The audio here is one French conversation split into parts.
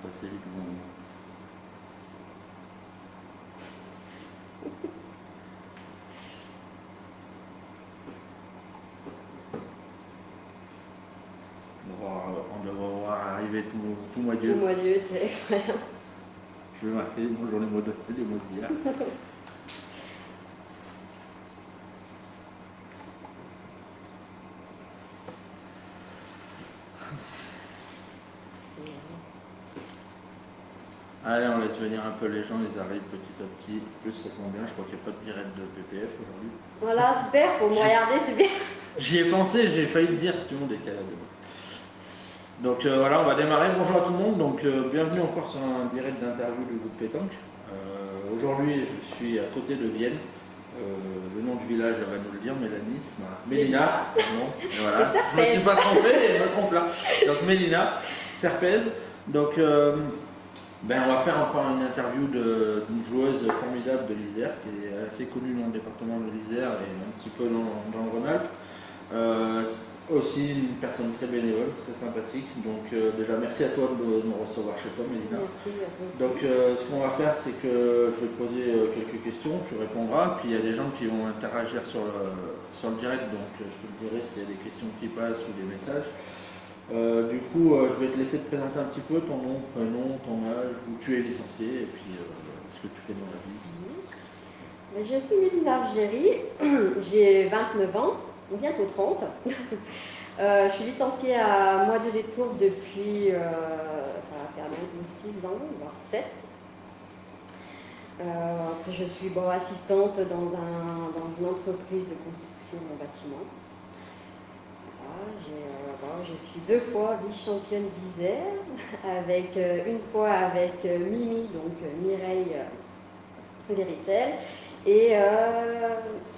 passer vite le moment. On devrait voir arriver tout mois Dieu. Tout mois Dieu, c'est incroyable. Je vais marquer, moi j'en ai mois de bière. Allez, on laisse venir un peu les gens, ils arrivent petit à petit. Plus ça tombe bien, je crois qu'il n'y a pas de direct de PPF aujourd'hui. Voilà, super, pour me regarder, c'est bien. J'y ai pensé, j'ai failli le dire si tout le monde est calme. Donc voilà, on va démarrer. Bonjour à tout le monde. Donc bienvenue encore sur un direct d'interview du groupe Pétanque. Aujourd'hui, je suis à côté de Vienne. Le nom du village, elle va nous le dire, Mélanie. Voilà. Mélina, pardon. Voilà. Je ne me suis pas trompé, et je me trompe là. Donc Mélina, Serpez. Donc on va faire encore une interview d'une joueuse formidable de l'Isère, qui est assez connue dans le département de l'Isère et un petit peu dans le Rhône-Alpes. Aussi une personne très bénévole, très sympathique. Donc déjà merci à toi de nous recevoir chez toi, Mélina. Merci, merci. Donc ce qu'on va faire, c'est que je vais te poser quelques questions, tu répondras, puis il y a des gens qui vont interagir sur le direct, donc je te le dirai s'il y a des questions qui passent ou des messages. Du coup, je vais te laisser te présenter un petit peu ton nom, prénom, ton âge, où tu es licencié, et puis ce que tu fais dans la vie. Je suis Mélina Argéry, j'ai 29 ans, bientôt 30. Je suis licenciée à Mois de Détour depuis, ça va faire bientôt 6 ans, voire 7. Après, je suis assistante dans une entreprise de construction en bâtiment. Voilà, je suis 2 fois vice-championne d'Isère, avec une fois avec Mimi, donc Mireille Véricel, et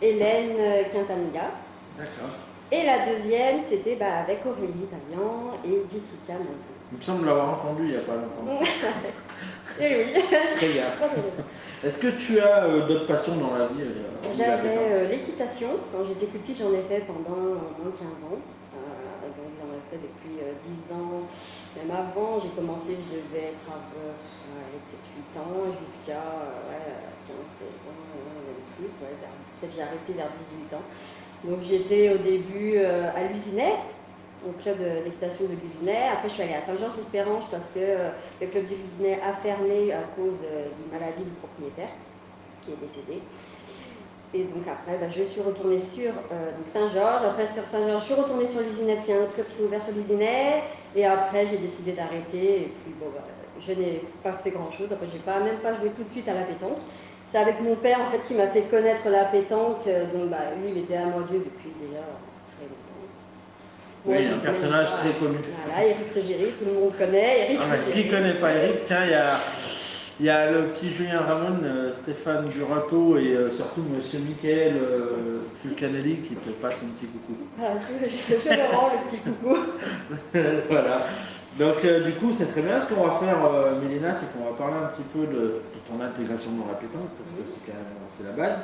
Hélène Quintanilla. D'accord. Et la deuxième, c'était avec Aurélie Dalian et Jessica Mazou. Il me semble l'avoir entendu il n'y a pas longtemps. Et oui. Très bien. Est-ce que tu as d'autres passions dans la vie? J'avais l'équitation. Quand j'étais plus petite, j'en ai fait pendant au moins 15 ans. Donc j'en ai fait depuis 10 ans. Même avant, j'ai commencé, je devais être avec 8 ans jusqu'à 15-16 ans, même plus. Peut-être j'ai arrêté vers 18 ans. Donc j'étais au début à Luzinay, au club d'équitation de Luzinay. Après je suis allée à Saint-Georges-d'Espérange parce que le club du Luzinay a fermé à cause d'une maladie du propriétaire qui est décédé. Et donc après je suis retournée sur Saint-Georges. Après sur Saint-Georges, je suis retournée sur Luzinay parce qu'il y a un autre club qui s'est ouvert sur Luzinay. Et après j'ai décidé d'arrêter. Et puis je n'ai pas fait grand chose. Après j'ai même pas joué tout de suite à la pétanque. C'est avec mon père en fait qui m'a fait connaître la pétanque, donc lui il était à Mois-Dieu depuis déjà très longtemps. Oui, un personnage très connu. Voilà, Eric Régéry, tout le monde connaît. Eric Qui ne connaît pas Eric? Tiens, il y a le petit Julien Ramon, Stéphane Durato et surtout Monsieur Michael Fulcanelli qui te passe un petit coucou. Ah, je le rends le petit coucou. Voilà. Donc du coup c'est très bien. Ce qu'on va faire, Mélina, c'est qu'on va parler un petit peu de ton intégration dans la pétanque, parce que c'est la base.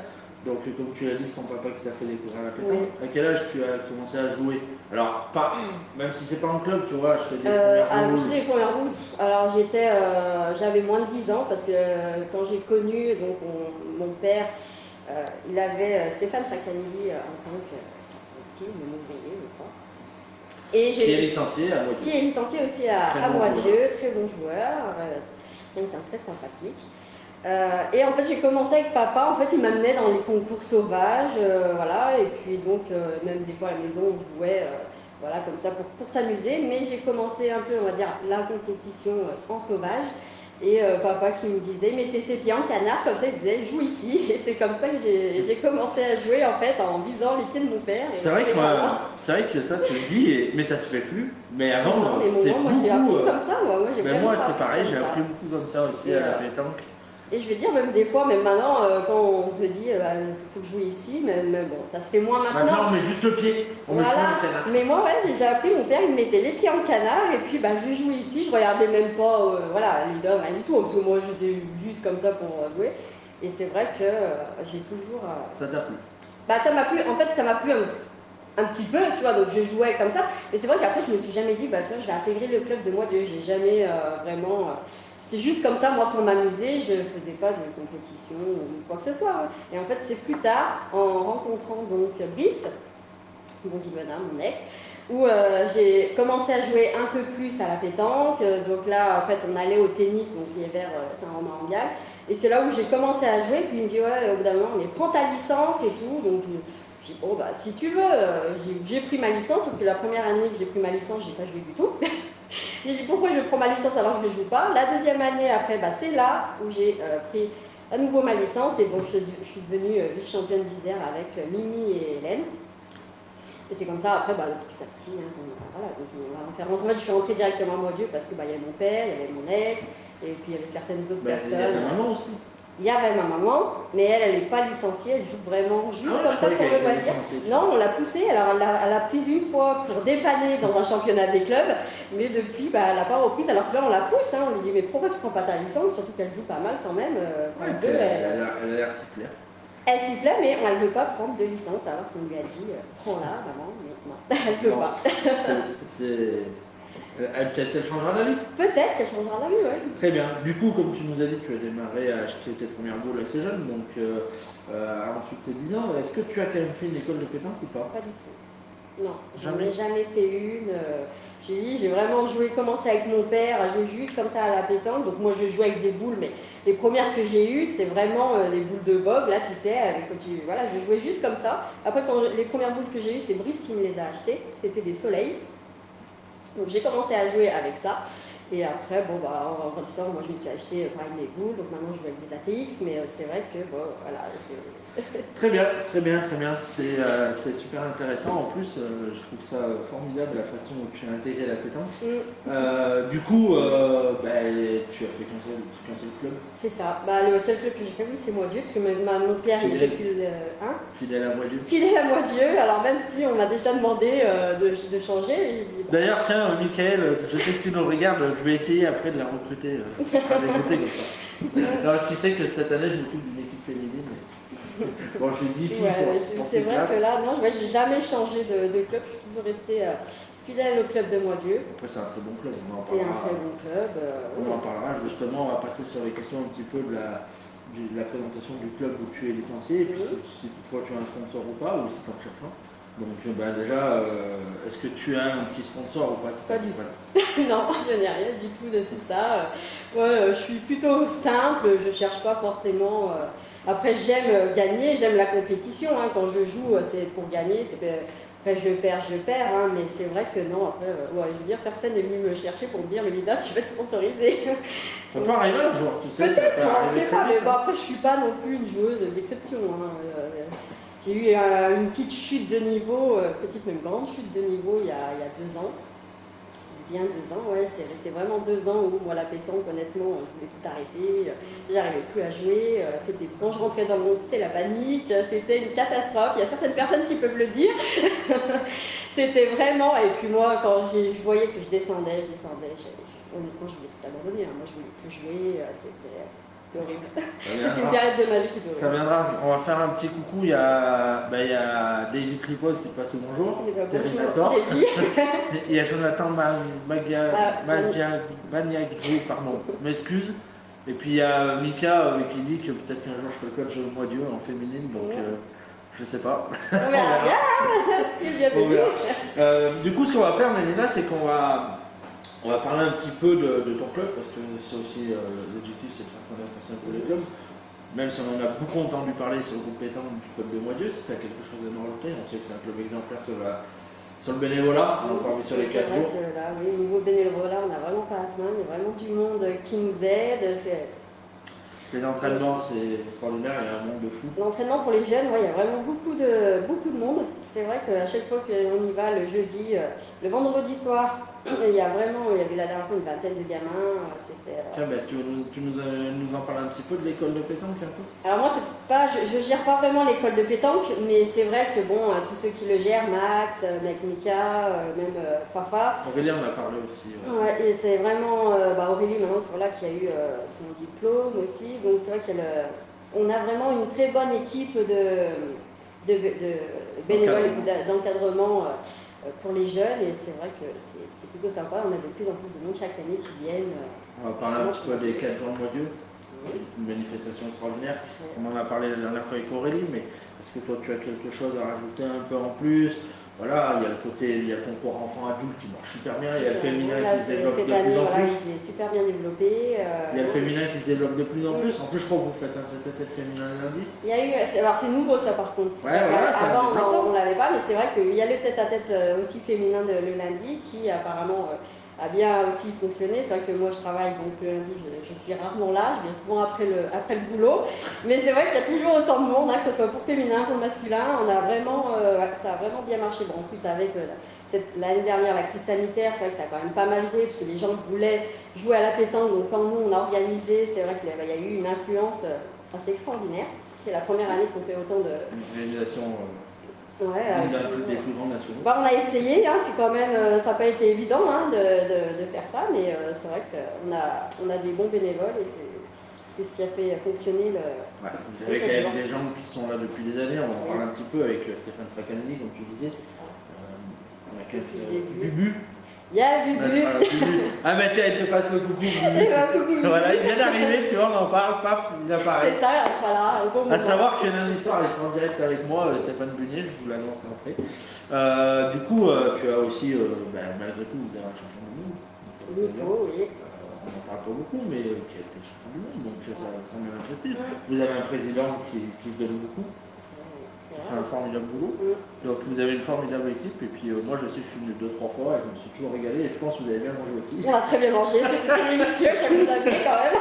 Donc comme tu l'as dit, c'est ton papa qui t'a fait découvrir la pétanque. Oui. À quel âge tu as commencé à jouer? Alors pas, même si c'est pas en club, tu vois, je te dis les premières boules. Alors j'avais moins de 10 ans, parce que quand j'ai connu mon père, il avait Stéphane Facanelli en tant que petit, mon ouvrier, je crois. Et qui est licencié à Mois-Dieu. Qui est licencié aussi à Mois-Dieu, très bon joueur, quelqu'un très sympathique. Et en fait, j'ai commencé avec papa. En fait, il m'amenait dans les concours sauvages, voilà. Et puis donc, même des fois à la maison, on jouait, voilà, comme ça pour s'amuser. Mais j'ai commencé un peu, on va dire, la compétition en sauvage. Et papa qui me disait, mettez ses pieds en canard, comme ça, il disait, joue ici. Et c'est comme ça que j'ai commencé à jouer, en fait, en visant les pieds de mon père. C'est vrai que ça, tu le dis, mais ça se fait plus. Mais avant, c'était beaucoup... Moi, j'ai appris comme ça, moi, c'est pareil, j'ai appris beaucoup comme ça aussi à la pétanque. Et je vais dire, même des fois, même maintenant, quand on te dit, il faut que je joue ici, mais bon, ça se fait moins maintenant. Maintenant, on met juste le pied. Voilà. Mais moi, j'ai appris, mon père, il me mettait les pieds en canard, et puis je jouais ici, je regardais même pas, les dames, rien du tout, parce que moi, j'étais juste comme ça pour jouer. Et c'est vrai que j'ai toujours... Ça t'a plu? Ça m'a plu, en fait, ça m'a plu un petit peu, tu vois, donc je jouais comme ça. Mais c'est vrai qu'après, je me suis jamais dit, bah tiens, je vais intégrer le club de Moitié. J'ai jamais vraiment. C'était juste comme ça, moi, pour m'amuser. Je faisais pas de compétition ou quoi que ce soit. Et en fait, c'est plus tard, en rencontrant donc Brice, mon Dimona, mon ex, où j'ai commencé à jouer un peu plus à la pétanque. Donc là, en fait, on allait au tennis, donc qui est vers Saint-Romain-en-Galles. Et c'est là où j'ai commencé à jouer. Puis il me dit, ouais, au bout d'un moment, mais prends ta licence et tout. Donc j'ai dit, bon, bah, si tu veux, j'ai pris ma licence. Sauf que la première année que j'ai pris ma licence, j'ai pas joué du tout. J'ai dit, pourquoi je prends ma licence alors que je ne joue pas? La deuxième année, après, bah, c'est là où j'ai pris à nouveau ma licence. Et donc, je suis devenue vice-championne d'Isère avec Mimi et Hélène. Et c'est comme ça, après, bah, petit à petit, hein, voilà, donc on va en faire rentrer. Moi, je suis rentrée directement à Moitié parce que bah, il y avait mon père, il y avait mon ex, et puis il y avait certaines autres personnes. Il y a ta maman aussi. Il y avait ma maman, mais elle n'est pas licenciée, elle joue vraiment juste comme ça pour le loisir. Non, on l'a poussée, alors elle a pris une fois pour dépanner dans un championnat des clubs, mais depuis, bah, elle n'a pas reprise, alors que là on la pousse, hein, on lui dit mais pourquoi tu ne prends pas ta licence, surtout qu'elle joue pas mal quand même. Elle a l'air si claire. Elle s'y plaît, mais elle ne veut pas prendre de licence, alors qu'on lui a dit prends-la, maman, mais non, elle ne veut pas. Elle changera d'avis. Peut-être qu'elle changera d'avis, oui. Très bien. Du coup, comme tu nous as dit, tu as démarré à acheter tes premières boules assez jeune, donc ensuite tes 10 ans. Est-ce que tu as quand même fait une école de pétanque ou pas? Pas du tout. Non, j'en ai jamais fait une. J'ai vraiment joué, commencé avec mon père, à jouer juste comme ça à la pétanque. Donc moi je jouais avec des boules, mais les premières que j'ai eues, c'est vraiment les boules de Vogue, là tu sais, voilà, je jouais juste comme ça. Après, les premières boules que j'ai eues, c'est Brice qui me les a achetées, c'était des soleils. Donc j'ai commencé à jouer avec ça. Et après, bon, bah, en grandissant, moi je me suis acheté pareil mes boules, donc maintenant je joue avec des ATX, mais c'est vrai que, bon, voilà, Très bien, très bien, très bien. C'est super intéressant. En plus, je trouve ça formidable la façon dont tu as intégré la pétanque. Du coup, tu as fait qu'un seul club. C'est ça. Bah, le seul club que j'ai fait, oui, c'est Moitié, parce que mon père, il est plus... Fidèle à Moitié. Fidèle à Moitié, alors même si on a déjà demandé de changer. D'ailleurs, tiens, Michael, je sais que tu nous regardes, je vais essayer après de la recruter. Comme ça. Alors, ce qui sait que cette année, je m'occupe d'une équipe féminine. Bon, j'ai 10 filles pour c'est vrai que là, non, j'ai jamais changé de club, je suis toujours restée fidèle au club de Moitié. Après, c'est un très bon club. C'est un très bon club. On en parlera justement, on va passer sur les questions un petit peu de la présentation du club où tu es licencié, et puis si toutefois tu as un sponsor ou pas, ou si tu en cherches un. Donc déjà, est-ce que tu as un petit sponsor ou pas? Pas du tout. Non, je n'ai rien du tout de tout ça. Je suis plutôt simple, je ne cherche pas forcément... Après, j'aime gagner, j'aime la compétition. Hein. Quand je joue, c'est pour gagner. Après, je perds. Hein. Mais c'est vrai que non, après, je veux dire, personne n'est venu me chercher pour me dire, mais Linda, tu vas être sponsorisée. Ça peut arriver un jour, tu sais. Peut-être, on ne sait pas. Mais bon, après, je ne suis pas non plus une joueuse d'exception. Hein. J'ai eu une petite chute de niveau, petite même grande chute de niveau il y a 2 ans. Bien 2 ans, ouais, c'est resté vraiment 2 ans où moi la pétanque, honnêtement, je voulais tout arrêter, j'arrivais plus à jouer, quand je rentrais dans le monde, c'était la panique, c'était une catastrophe, il y a certaines personnes qui peuvent le dire, c'était vraiment, et puis moi quand je voyais que je descendais, honnêtement je voulais tout abandonner, hein. Moi je voulais plus jouer, c'était horrible. C'était une période de ma vie qui était horrible. Ça viendra, on va faire un petit coucou, il y a David Tripos qui passe au bonjour. Bonjour, il y a Jonathan Maniagri, pardon, m'excuse. Et puis il y a Mika qui dit que peut-être qu'un jour je ferai le coach au Moitié en féminine, donc je sais pas. On verra. Du coup, ce qu'on va faire, Mélina, c'est qu'on va parler un petit peu de ton club, parce que c'est aussi l'objectif, c'est de faire connaître un peu les clubs. Même si on en a beaucoup entendu parler sur le groupe pétanque du club de Moitié, si tu as quelque chose à nous rajouter, on sait que c'est un club exemplaire sur le bénévolat, on a encore vu sur les 4 jours. C'est vrai que là, oui, au niveau bénévolat, on n'a vraiment pas à se plaindre, il y a vraiment du monde qui nous aide. Les entraînements, c'est extraordinaire, il y a un monde de fou. L'entraînement pour les jeunes, il y a vraiment beaucoup de monde. C'est vrai qu'à chaque fois qu'on y va, le jeudi, le vendredi soir, il y avait la dernière fois une vingtaine de gamins. Tiens, tu nous en parles un petit peu de l'école de pétanque un peu? Alors moi, je gère pas vraiment l'école de pétanque, mais c'est vrai que bon, tous ceux qui le gèrent, Max, Mika, même Fafa. Aurélie en a parlé aussi. Ouais, et c'est vraiment Aurélie maintenant qui a eu son diplôme aussi, donc c'est vrai qu'on a vraiment une très bonne équipe bénévoles et d'encadrement pour les jeunes, et c'est vrai que c'est plutôt sympa. On a de plus en plus de monde chaque année qui viennent. On va parler un petit peu des 4 jours de mois Dieu. Une manifestation extraordinaire. On en a parlé la dernière fois avec Aurélie, mais est-ce que toi tu as quelque chose à rajouter un peu en plus? Voilà, il y a le côté, il y a le concours enfant-adulte qui marche super bien, il y a le féminin qui se développe de plus en plus. Il est super bien développé. Il y a le féminin qui se développe de plus en plus. En plus, je crois que vous faites un tête-à-tête féminin lundi. Il y a eu, alors c'est nouveau ça par contre. Ouais, voilà, avant on ne l'avait pas, mais c'est vrai qu'il y a le tête-à--tête aussi féminin le lundi qui apparemment a bien aussi fonctionné. C'est vrai que moi je travaille donc le lundi, je suis rarement là, je viens souvent après le boulot. Mais c'est vrai qu'il y a toujours autant de monde, hein, que ce soit pour féminin, pour masculin. On a vraiment, ça a vraiment bien marché. Bon, en plus avec l'année dernière, la crise sanitaire, c'est vrai que ça a quand même pas mal joué parce que les gens voulaient jouer à la pétanque. Donc quand nous on a organisé, c'est vrai qu'il y a eu une influence assez extraordinaire. C'est la première année qu'on fait autant de... Une réalisation... des plus grands nationaux. Bah, on a essayé, hein, c'est quand même, ça n'a pas été évident hein, de faire ça, mais c'est vrai qu'on a des bons bénévoles et c'est ce qui a fait fonctionner le. Ouais, vous avez quand même des gens qui sont là depuis des années, on en parle un petit peu avec Stéphane Fracanelli, comme tu disais. On a quelques Bubu. Il y a Bubu. Ah bah tiens, il te passe le coucou. Voilà, il vient d'arriver, tu vois, on en parle, paf, il apparaît. C'est ça, voilà. À savoir que lundi soir, il sera en direct avec moi, Stéphane Bunier, je vous l'annonce après. Du coup, tu as aussi, malgré tout, vous avez un champion du monde. Nico, oui. On n'en parle pas beaucoup, mais qui a été champion du monde, donc ça met un prestige. Vous avez un président qui se donne beaucoup. Qui fait un formidable boulot. Donc vous avez une formidable équipe et puis moi je sais que je suis venu 2-3 fois et je me suis toujours régalé et je pense que vous avez bien mangé aussi. On a très bien mangé, c'était délicieux chaque année quand même.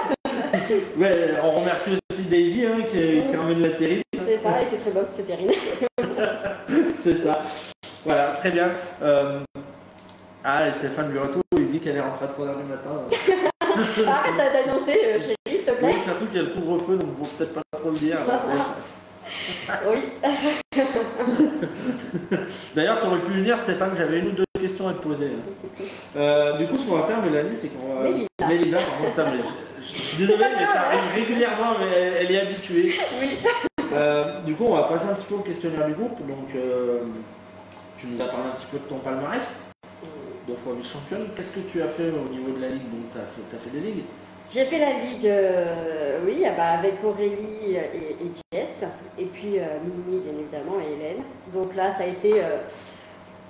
Ouais, on remercie aussi Davy hein, qui emmène la terrine. C'est ça, elle était très bonne cette terrine. C'est ça. Voilà, très bien. Et Stéphane Bureauto, il dit qu'elle est rentrée à 3h du matin. Arrête d'annoncer, chérie, s'il te plaît. Oui, surtout qu'il y a le couvre-feu, donc il ne faut peut-être pas trop le dire. Oui. D'ailleurs, tu aurais pu venir, Stéphane, j'avais une ou deux questions à te poser. Du coup, ce qu'on va faire, Mélanie, c'est qu'on va. Mélina, par contre, je suis désolé, mais ça arrive régulièrement, mais elle est habituée. Oui. Du coup, on va passer un petit peu au questionnaire du groupe. Donc, tu nous as parlé un petit peu de ton palmarès, 2 fois vice-championne. Qu'est-ce que tu as fait au niveau de la ligue? Donc, tu as fait des ligues? J'ai fait la ligue, oui, avec Aurélie et Jess, et puis Mimi, bien évidemment, et Hélène. Donc là, ça a été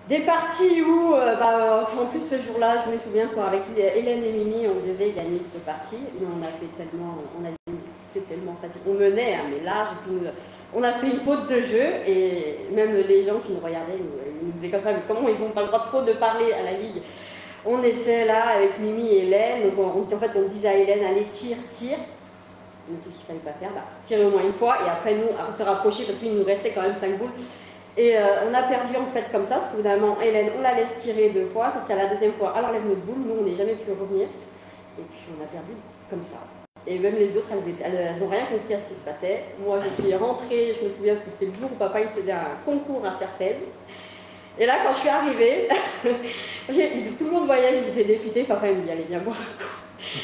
des parties où, en plus ce jour-là, je me souviens qu'avec Hélène et Mimi, on devait gagner cette partie, mais on a fait tellement, c'est tellement facile. On menait, hein, mais large, et puis on a fait une faute de jeu, et même les gens qui nous regardaient, nous disaient comme ça, mais comment ils n'ont pas le droit trop de parler à la ligue? On était là avec Mimi et Hélène, donc en fait on disait à Hélène, allez tire. On dit qu'il ne fallait pas faire, tirer au moins une fois, et après nous, on se rapprocher parce qu'il nous restait quand même 5 boules. Et on a perdu en fait comme ça, parce que évidemment Hélène, on la laisse tirer 2 fois, sauf qu'à la deuxième fois, elle enlève notre boule, nous on n'est jamais pu revenir. Et puis on a perdu comme ça. Et même les autres, elles n'ont rien compris à ce qui se passait. Moi je suis rentrée, je me souviens parce que c'était le jour où papa il faisait un concours à Serpèze. Et là, quand je suis arrivée, tout le monde voyait que j'étais dépitée. Papa il me dit, allez, viens boire un coup.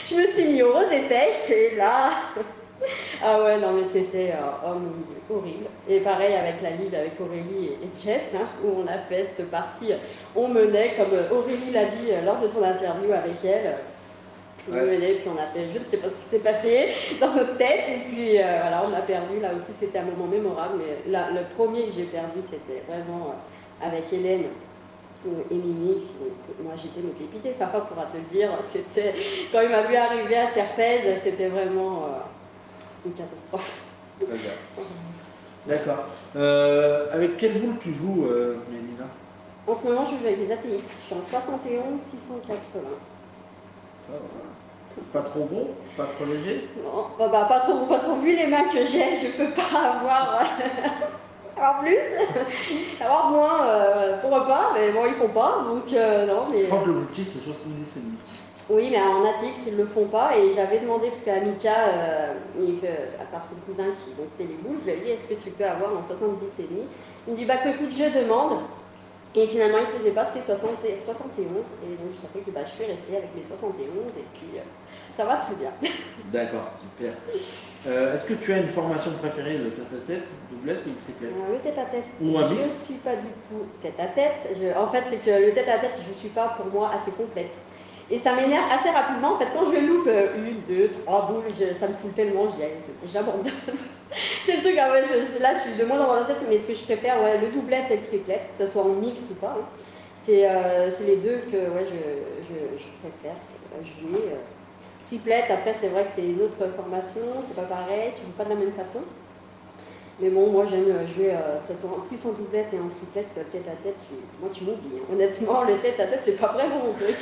Je me suis mis aux étèches et là... Ah ouais, non mais c'était horrible. Et pareil avec la ligue avec Aurélie et Jess, hein, où on a fait cette partie. On menait, comme Aurélie l'a dit lors de ton interview avec elle, on menait, puis on a fait, je ne sais pas ce qui s'est passé dans notre tête. Et puis voilà, on a perdu. Là aussi, c'était un moment mémorable. Mais là, le premier que j'ai perdu, c'était vraiment... avec Hélène et Mimi, moi j'étais dépitée, Fafa pourra te le dire, c'était, quand il m'a vu arriver à Serpèze, c'était vraiment une catastrophe. Très bien. D'accord. Avec quelle boule tu joues, Mélina? En ce moment, je joue avec les ATX, je suis en 71 680. Ça va. Pas trop gros? Pas trop léger? Non, pas trop. De toute façon, vu les mains que j'ai, je peux pas avoir... avoir plus, avoir moins, pourquoi pas, mais bon, ils font pas, donc non, mais... Je crois que le petit c'est 70,5. Oui, mais en ATX, ils le font pas, et j'avais demandé, parce qu'Amika, à part son cousin qui donc, fait les boules, je lui ai dit, est-ce que tu peux avoir en 70,5? Il me dit, écoute, je demande, et finalement, il faisait pas, c'était 71, et donc je savais que je suis restée avec les 71, et puis ça va très bien. D'accord, super. Est-ce que tu as une formation préférée, le tête-à-tête, doublette ou triplette? Le tête-à-tête, Ou un je ne mix? suis pas du tout tête-à-tête. En fait, c'est que le tête-à-tête, je ne suis pas pour moi assez complète. Et ça m'énerve assez rapidement. En fait, quand je loupe une, deux, trois boules, ça me saoule tellement, j'abandonne. C'est le truc, là je suis de moins en moins dans cette, mais ce que je préfère, ouais, le doublette et le triplette, que ce soit en mixte ou pas, hein. C'est les deux que ouais, je préfère jouer. Triplette, après, c'est vrai que c'est une autre formation, c'est pas pareil, tu joues pas de la même façon. Mais bon, moi j'aime jouer, que ce soit plus en doublette et en triplette que tête à tête. Moi tu m'oublies. Hein. Honnêtement, le tête à tête, c'est pas vraiment mon truc.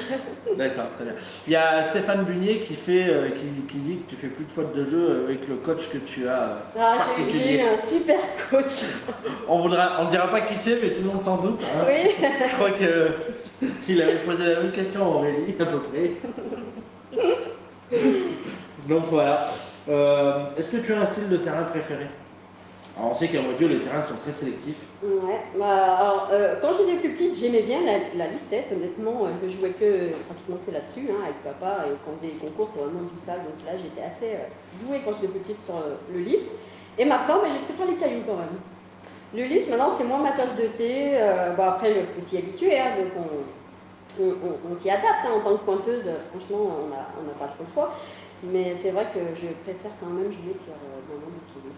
D'accord, très bien. Il y a Stéphane Bunier qui dit que tu fais plus de fautes de jeu avec le coach que tu as. J'ai eu un super coach. On dira pas qui c'est, mais tout le monde s'en doute. Hein. Oui. Je crois qu'il avait posé la même question à Aurélie, à peu près. Donc voilà. Est-ce que tu as un style de terrain préféré? Alors on sait qu'à Modieu, les terrains sont très sélectifs. Ouais, alors, quand j'étais plus petite, j'aimais bien la lissette, honnêtement, je jouais pratiquement que là-dessus, hein, avec papa, et quand on faisait les concours, c'est vraiment du sale, donc là j'étais assez douée quand j'étais plus petite sur le lisse. Et maintenant, je préfère les cailloux quand même. Le lisse, maintenant, c'est moins ma tasse de thé, après, il faut s'y habituer, hein, donc on s'y adapte, hein, en tant que pointeuse, franchement, on n'a pas trop le choix, mais c'est vrai que je préfère quand même jouer sur vraiment du caillou.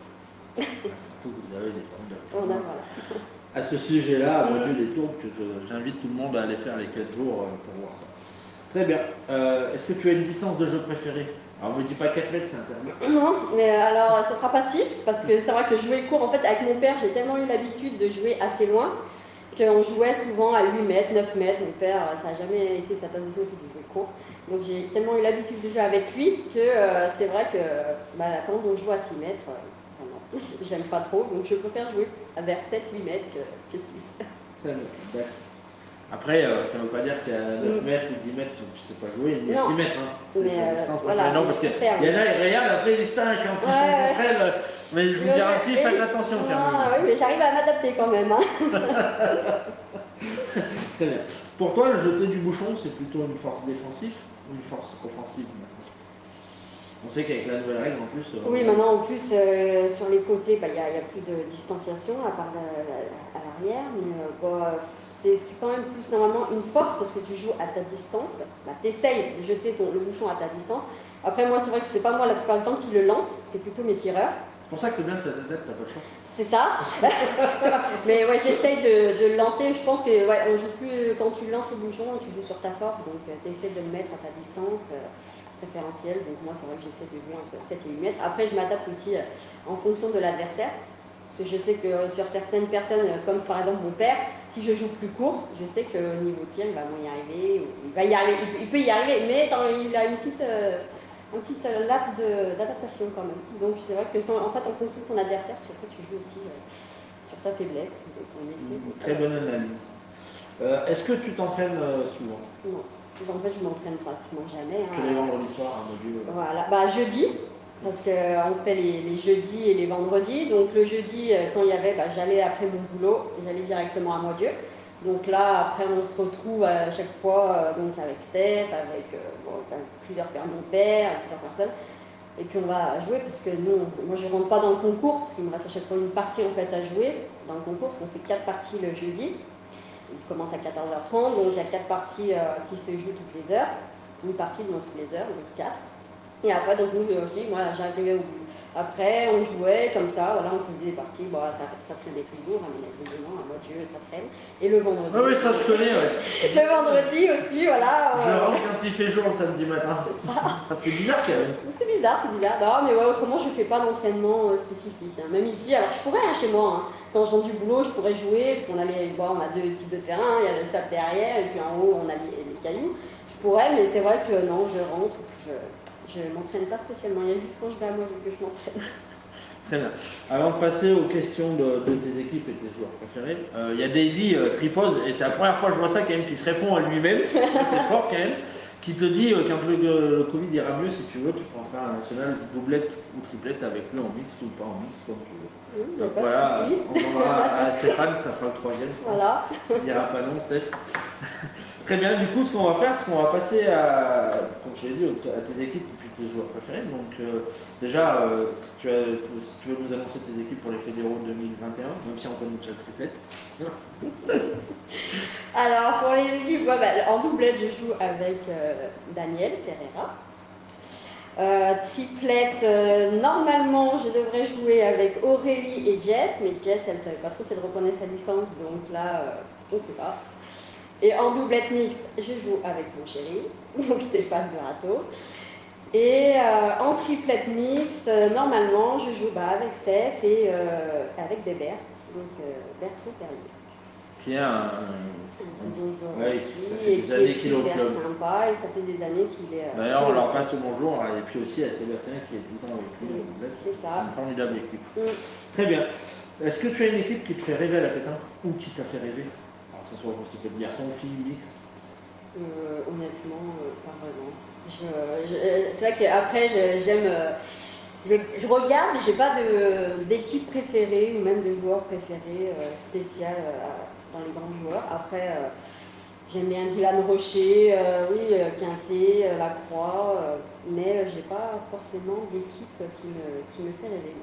Surtout que vous avez des tours. Voilà. À ce sujet-là, à Modieu, des tours, que j'invite tout le monde à aller faire les 4 jours pour voir ça. Très bien. Est-ce que tu as une distance de jeu préférée? Alors, on ne me dit pas 4 mètres, c'est interdit. Non, mais alors, ça ne sera pas 6, parce que c'est vrai que jouer court, en fait, avec mon père, j'ai tellement eu l'habitude de jouer assez loin, qu'on jouait souvent à 8 mètres, 9 mètres. Mon père, ça n'a jamais été sa position aussi de jouer court. Donc j'ai tellement eu l'habitude de jouer avec lui que c'est vrai que quand on joue à 6 mètres, j'aime pas trop, donc je préfère jouer vers 7-8 mètres que 6. Très bien. Après, ça ne veut pas dire qu'à 9 mètres ou 10 mètres, tu ne sais pas jouer, ni à 6 mètres. Hein. C'est une distance voilà, non, parce qu'il y en a, regarde, après ils distinguent quand ils sont contre elles. Mais je vous garantis, faites attention quand même. Oui, mais j'arrive à m'adapter quand même. Hein. Très bien. Pour toi, le jeter du bouchon, c'est plutôt une force défensive ou une force offensive? On sait qu'avec la nouvelle règle en plus. Oui, maintenant en plus sur les côtés, il n'y a plus de distanciation à part à l'arrière, mais c'est quand même plus normalement une force parce que tu joues à ta distance. Tu essayes de jeter le bouchon à ta distance. Après, moi, c'est vrai que c'est pas moi la plupart du temps qui le lance, c'est plutôt mes tireurs. C'est pour ça que c'est bien que t'as pas de chance. C'est ça. Mais ouais, j'essaye de le lancer. Je pense que on joue plus quand tu lances le bouchon, tu joues sur ta force, donc tu essaies de le mettre à ta distance. Préférentiel, donc moi c'est vrai que j'essaie de jouer entre 7 et 8 mètres. Après je m'adapte aussi en fonction de l'adversaire, parce que je sais que sur certaines personnes, comme par exemple mon père, si je joue plus court, je sais que niveau tir il va moins y arriver, il peut y arriver, mais il a un petit laps d'adaptation quand même. Donc c'est vrai que en fonction de ton adversaire, tu joues aussi sur sa faiblesse. Donc on essaie Très bonne analyse. Est-ce que tu t'entraînes souvent? Non. En fait, je m'entraîne pratiquement jamais. Que les vendredis soirs à Modieu. Voilà, jeudi, parce qu'on fait les jeudis et les vendredis. Donc le jeudi, quand il y avait, j'allais après mon boulot, j'allais directement à Modieu. Donc là, après, on se retrouve à chaque fois donc avec Steph, avec plusieurs pères, mon père, avec plusieurs personnes. Et puis on va jouer, parce que moi je ne rentre pas dans le concours, parce qu'il me reste à chaque fois une partie en fait à jouer dans le concours, parce qu'on fait 4 parties le jeudi. Il commence à 14h30, donc il y a 4 parties qui se jouent toutes les heures. Une partie toutes les heures, donc 4. Et après, donc nous, moi j'arrivais au bout. Après, on jouait comme ça, voilà, on faisait des parties, ça traînait toujours, hein, mais évidemment, à Modieu, ça traîne. Et le vendredi. Ah oui, ça je connais, ouais. Le vendredi aussi, voilà. Je rentre quand il fait jour le samedi matin. C'est ça. C'est bizarre quand même. C'est bizarre. Non, mais autrement, je ne fais pas d'entraînement spécifique. Hein. Même ici, alors je pourrais chez moi, hein. Quand je rentre du boulot, je pourrais jouer, parce qu'on on a 2 types de terrain, il y a le sable derrière, et puis en haut, on a les cailloux. Je pourrais, mais c'est vrai que non, je rentre, je ne m'entraîne pas spécialement. Il y a juste quand je vais à Modieu que je m'entraîne. Très bien. Avant de passer aux questions de tes équipes et tes joueurs préférés, il y a Davy Tripose, et c'est la première fois que je vois ça quand même, qui se répond à lui-même, c'est fort quand même, qui te dit quand le Covid ira mieux, si tu veux, tu peux en faire un national doublette ou triplette avec lui en mix ou pas en mix, comme tu veux. Donc voilà, on demandera à Stéphane, ça fera le 3e. Voilà. Il dira pas non, Steph. Très bien, du coup, ce qu'on va faire, c'est qu'on va passer à, comme je l'ai dit, à tes équipes et puis tes joueurs préférés. Donc, déjà, si tu veux nous annoncer tes équipes pour les fédéraux 2021, même si on connaît déjà le triplette. Alors, pour les équipes, bah, en doublette, je joue avec Daniel Ferreira. Triplette, normalement, je devrais jouer avec Aurélie et Jess, mais Jess, elle ne savait pas trop si elle reprenait sa licence, donc là, on ne sait pas. Et en doublette mixte, je joue avec mon chéri, donc Stéphane Durato. Et en triplette mixte, normalement, je joue avec Steph et avec Bébert, donc Bertrand Perrier. Qui est un bonjour ouais, aussi, ça fait et des qui années est qu'il est au super club. sympa, et ça fait des années qu'il est... D'ailleurs, on leur passe le bonjour, et puis aussi à Sébastien qui est tout le temps avec lui. C'est ça. C'est une formidable équipe. Très bien. Est-ce que tu as une équipe qui te fait rêver à la pétanque ou qui t'a fait rêver? Alors, que ce soit possible de garçon, fille, mixte. Honnêtement, pas vraiment. C'est vrai qu'après, j'aime... je regarde, mais je n'ai pas d'équipe préférée ou même de joueur préféré spécial dans les grands joueurs. Après, j'aime bien Dylan Rocher, oui, Quintet, Lacroix, mais je n'ai pas forcément d'équipe qui me fait rêver.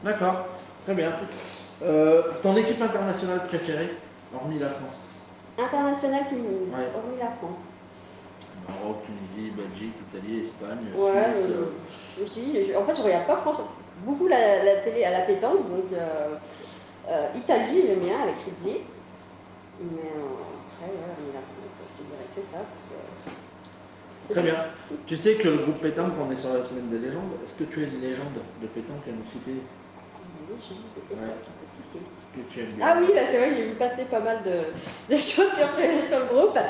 D'accord, très bien. Ton équipe internationale préférée, hormis la France? Internationale, hormis la France. Maroc, Tunisie, Belgique, Italie, Espagne, ouais, Suisse. En fait, je regarde pas beaucoup la télé à la pétanque, donc Italie, j'aime bien avec Rizzi. Mais après, hormis la France, je te dirais que ça. Parce que... Très bien. Tu sais que le groupe pétanque, on est sur la semaine des légendes. Est-ce que tu es une légende de pétanque à nous citer? Une légende de pétanque à te citer. Que tu aimes bien. Ah oui, c'est vrai que j'ai vu passer pas mal de choses sur le groupe. Moi,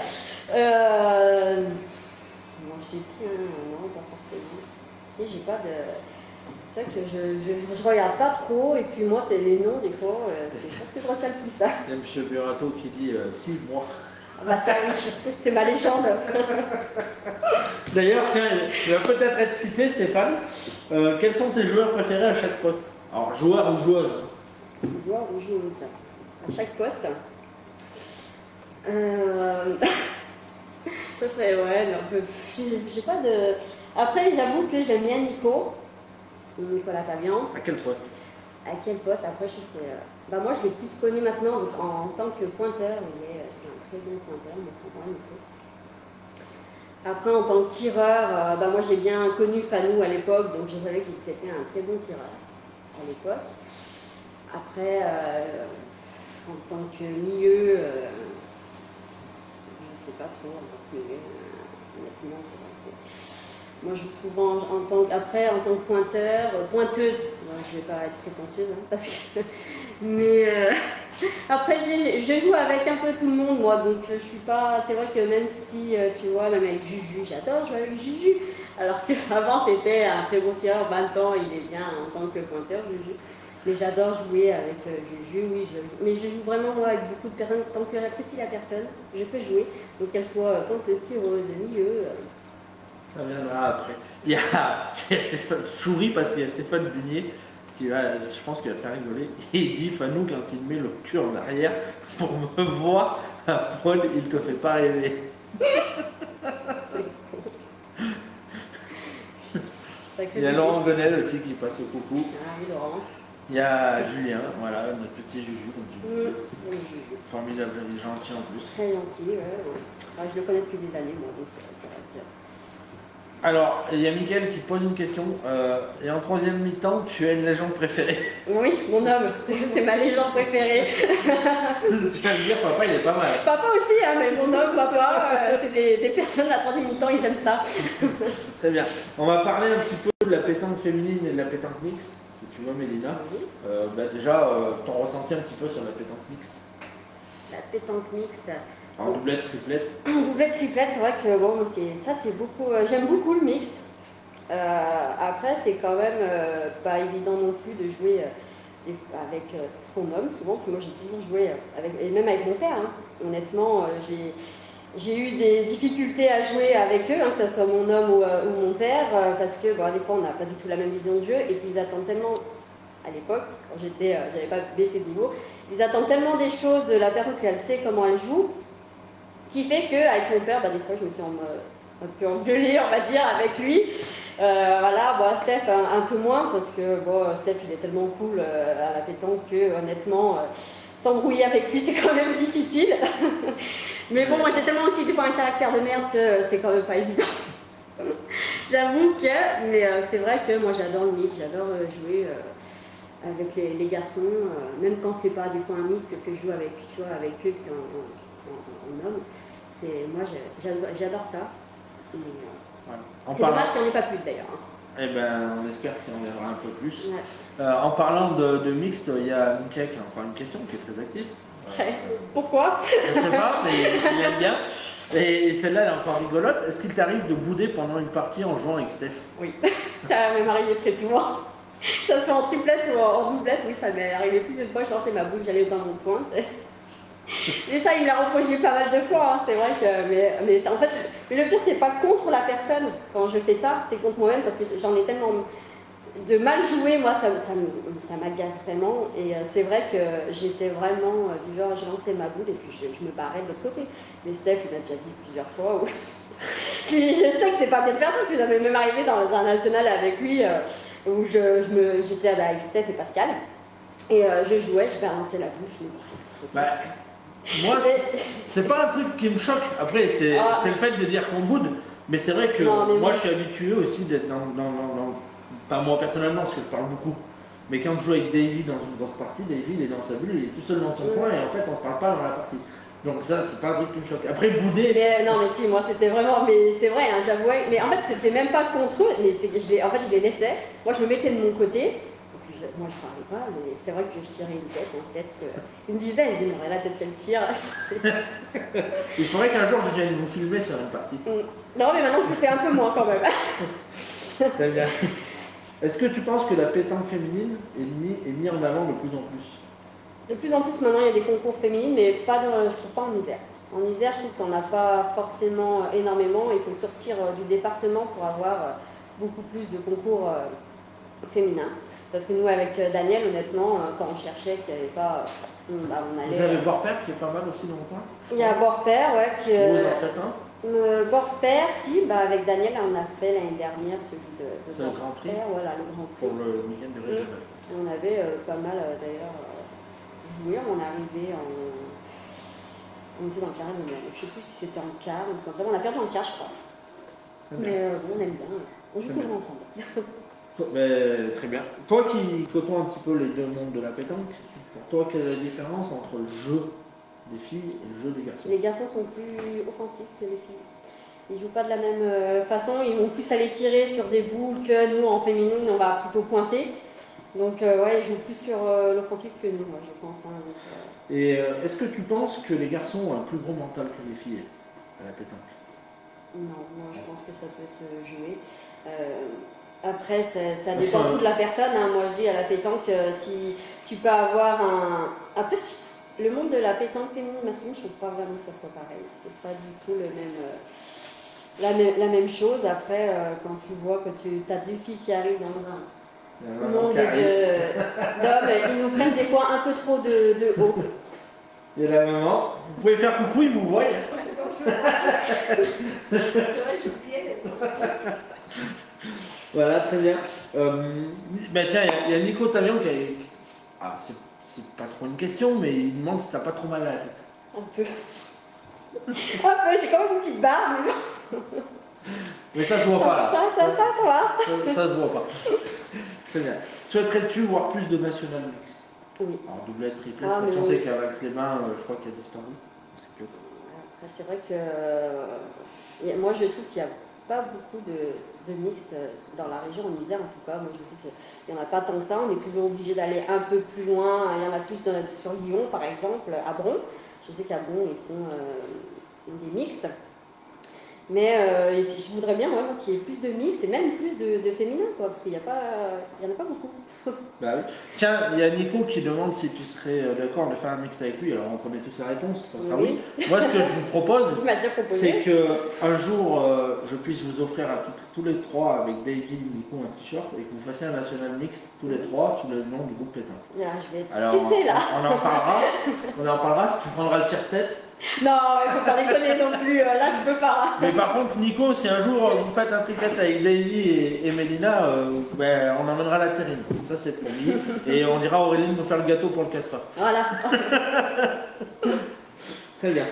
je t'ai dit, non, pas forcément. Et j'ai pas de... C'est vrai que je regarde pas trop, et puis moi, c'est les noms, des fois, c'est pas ce que je retiens le plus, ça. Il y a M. Burato qui dit si, moi. Ah bah ça, oui, c'est ma légende. D'ailleurs, tiens, il va peut-être être cité, Stéphane. Quels sont tes joueurs préférés à chaque poste? Alors, joueur ou joueuse? Joueur ou joueuse. À chaque poste. Ça serait, ouais, non, j'ai pas de... Après, j'avoue que j'aime bien Nicolas Tavian. À quel poste? À quel poste? Après, je trouve que c'est... moi, je l'ai plus connu maintenant en tant que pointeur. C'est un très bon pointeur, pour moi, Nico. Après, en tant que tireur, moi, j'ai bien connu Fanou à l'époque, donc je savais qu'il était un très bon tireur à l'époque. Après, en tant que milieu... je sais pas trop, en tant que milieu, honnêtement, c'est vrai que... Moi, je joue souvent en tant que pointeur, pointeuse. Moi, je vais pas être prétentieuse, parce que... Mais après, je joue avec un peu tout le monde, moi, donc je suis pas... C'est vrai que même si, tu vois, même avec Juju, j'adore jouer avec Juju. Alors qu'avant, c'était un très bon tireur, 20 ans, il est bien en tant que pointeur, Juju. Mais j'adore jouer avec Juju, oui, mais je joue vraiment moi, avec beaucoup de personnes. Tant que j'apprécie la personne, je peux jouer. Donc qu'elle soit pointeuse, tireuse, milieu. Ça viendra après. Il y a je souris parce qu'il y a Stéphane Bunier qui va, je pense qu'il va te faire rigoler. Il dit Fanou, quand il met le cul en arrière pour me voir à poil, il te fait pas rêver. Il y a Laurent Gonel aussi qui passe au coucou. Ah oui, Laurent. Il y a Julien, voilà, notre petit Juju, comme tu dis. Formidable, gentil en plus. Très gentil, ouais. Je le connais depuis des années, moi, donc c'est vrai que... Alors, il y a Mickaël qui te pose une question. Et en troisième mi-temps, tu as une légende préférée? Oui, mon homme, c'est ma légende préférée. Tu vas me dire, papa, il est pas mal. Papa aussi, mais mon homme, papa, c'est des personnes à troisième mi-temps, ils aiment ça. Très bien. On va parler un petit peu de la pétanque féminine et de la pétanque mixte. Si tu vois, Mélina. Oui. Déjà, ton ressenti un petit peu sur la pétanque mixte. La pétanque mixte. En doublette, triplette. Doublette, triplette, c'est vrai que bon, c'est beaucoup. J'aime beaucoup le mixte. Après, c'est quand même pas évident non plus de jouer avec son homme, souvent, parce que moi j'ai toujours joué et même avec mon père. Hein. Honnêtement, j'ai eu des difficultés à jouer avec eux, que ce soit mon homme ou mon père, parce que des fois on n'a pas du tout la même vision de jeu, et puis ils attendent tellement, à l'époque, quand j'avais pas baissé de niveau, ils attendent tellement des choses de la personne parce qu'elle sait comment elle joue, Qui fait qu'avec mon père, des fois, je me suis un peu engueulée, on va dire, avec lui. Voilà, bon, Steph un peu moins, parce que bon, Steph, il est tellement cool à la pétanque que, honnêtement, s'embrouiller avec lui, c'est quand même difficile. Mais bon, moi, j'ai tellement aussi des fois un caractère de merde que c'est quand même pas évident. J'avoue que, mais c'est vrai que moi, j'adore le mix, j'adore jouer avec les garçons, même quand c'est pas des fois un mix que je joue avec, tu vois, avec eux, que c'est en homme. Moi, j'adore ça. C'est dommage qu'il n'y en ait pas plus d'ailleurs. Eh ben, on espère qu'il y en aura un peu plus. Ouais. En parlant de mixte, il y a Mickey qui a encore une question qui est très active. Pourquoi? Je ne sais pas, mais il aime bien. Et celle-là, elle est encore rigolote. Est-ce qu'il t'arrive de bouder pendant une partie en jouant avec Steph? Oui, ça m'est arrivé très souvent. Ça se fait en triplette ou en doublette, oui, ça m'est arrivé plusieurs fois. Je lançais ma boule, j'allais dans mon coin. Mais ça, il me l'a reproché pas mal de fois, hein. C'est vrai que. Mais en fait, le pire, c'est pas contre la personne quand je fais ça, c'est contre moi-même parce que j'en ai tellement de mal joué, moi, ça m'agace vraiment. Et c'est vrai que j'étais vraiment du genre, je lançais ma boule et puis je me barrais de l'autre côté. Mais Steph, il a déjà dit plusieurs fois. Puis je sais que c'est pas bien de faire ça, parce que ça m'est même arrivé dans un national avec lui où j'étais avec Steph et Pascal. Et je jouais, je balançais la boule, je me barrais. Moi, c'est pas un truc qui me choque. Après, c'est le fait de dire qu'on boude. Mais c'est vrai que moi, je suis habitué aussi d'être dans. Pas moi personnellement, parce que je parle beaucoup. Mais quand je joue avec Davy dans une grosse partie, Davy il est dans sa bulle, il est tout seul dans son coin et en fait, on se parle pas dans la partie. Donc ça, c'est pas un truc qui me choque. Après, bouder. Non, mais si, moi, c'était vraiment. Mais c'est vrai, hein, j'avouais. Mais en fait, c'était même pas contre eux. Mais c'est que je les laissais. Moi, je me mettais de mon côté. Moi je parlais pas, mais c'est vrai que je tirais une tête, une dizaine, je dirais la tête qu'elle tire. Il faudrait qu'un jour je vienne vous filmer sur une partie. Non, mais maintenant je le fais un peu moins quand même. Très bien. Est-ce que tu penses que la pétanque féminine est mise en avant de plus en plus? De plus en plus maintenant il y a des concours féminines, mais pas je trouve pas en Isère. En Isère, je trouve qu'on n'a pas forcément énormément. Il faut sortir du département pour avoir beaucoup plus de concours féminins. Parce que nous, avec Daniel, honnêtement, quand on cherchait qu'il n'y avait pas. On allait. Vous avez Borpère qui est pas mal aussi dans le coin? Il y a Borpère, ouais. Vous en faites un? Borpère, si, avec Daniel, on a fait l'année dernière celui de le Grand Prix. Voilà, le Grand Prix. Pour le week-end de régional. On avait pas mal d'ailleurs joué. On est arrivé on était dans le carré de Noël. Je ne sais plus si c'était en quart ou comme ça. On a perdu en quart, je crois. Mais on aime bien. On joue souvent ensemble. Très bien. Toi qui côtoies un petit peu les deux mondes de la pétanque, pour toi, quelle est la différence entre le jeu des filles et le jeu des garçons? Les garçons sont plus offensifs que les filles. Ils jouent pas de la même façon, ils vont plus aller tirer sur des boules que nous en féminine, on va plutôt pointer. Donc ouais, ils jouent plus sur l'offensif que nous, moi je pense. Hein, Et est-ce que tu penses que les garçons ont un plus gros mental que les filles à la pétanque? Non, moi je pense que ça peut se jouer. Après, ça dépend tout de la personne. Hein. Moi, je dis à la pétanque, si tu peux avoir un. Après, le monde de la pétanque féminine masculine, je ne trouve pas vraiment que ça soit pareil. C'est pas du tout la même chose. Après, quand tu vois que tu as deux filles qui arrivent dans un monde d'hommes, ils nous prennent des fois un peu trop de haut. Il y a la maman. Vous pouvez faire coucou, ils vous voient. C'est vrai, j'ai oublié. Voilà, très bien. Tiens, il y a Nico Tavion qui a. Ah, c'est pas trop une question, mais il demande si t'as pas trop mal à la tête. Un peu. J'ai quand même une petite barbe. Mais ça se voit pas là. Ça va. Ça se voit pas. Très bien. Souhaiterais-tu voir plus de national mix? Oui. Alors doublette, triplette, parce qu'on sait qu'avec les mains, je crois qu'il a disparu. Après, c'est vrai que moi je trouve qu'il n'y a pas beaucoup de mixtes dans la région, en Isère en tout cas. Moi je sais qu'il n'y en a pas tant que ça, on est toujours obligé d'aller un peu plus loin. Il y en a plus sur Lyon par exemple, à Bron. Je sais qu'à Bron ils font des mixtes. Mais je voudrais bien moi, qu'il y ait plus de mix et même plus de féminin, quoi, parce qu'il n'y en a pas beaucoup. Bah oui. Tiens, il y a Nico qui demande si tu serais d'accord de faire un mix avec lui. Alors on connaît tous la réponse, ça sera oui. Moi ce que je vous propose, c'est qu'un jour je puisse vous offrir à tous les trois avec Davy, Nico un t-shirt et que vous fassiez un national mix tous les trois sous le nom du groupe Pétanque. Je vais être stressée là. On en parlera, tu prendras le tire-tête. Non, il faut pas déconner non plus, là je peux pas. Mais par contre, Nico, si un jour vous faites un tricot avec Davy et Mélina, ben, on emmènera la terrine. Ça, c'est promis. Et on dira à Aurélie de nous faire le gâteau pour le 4h. Voilà. Très bien.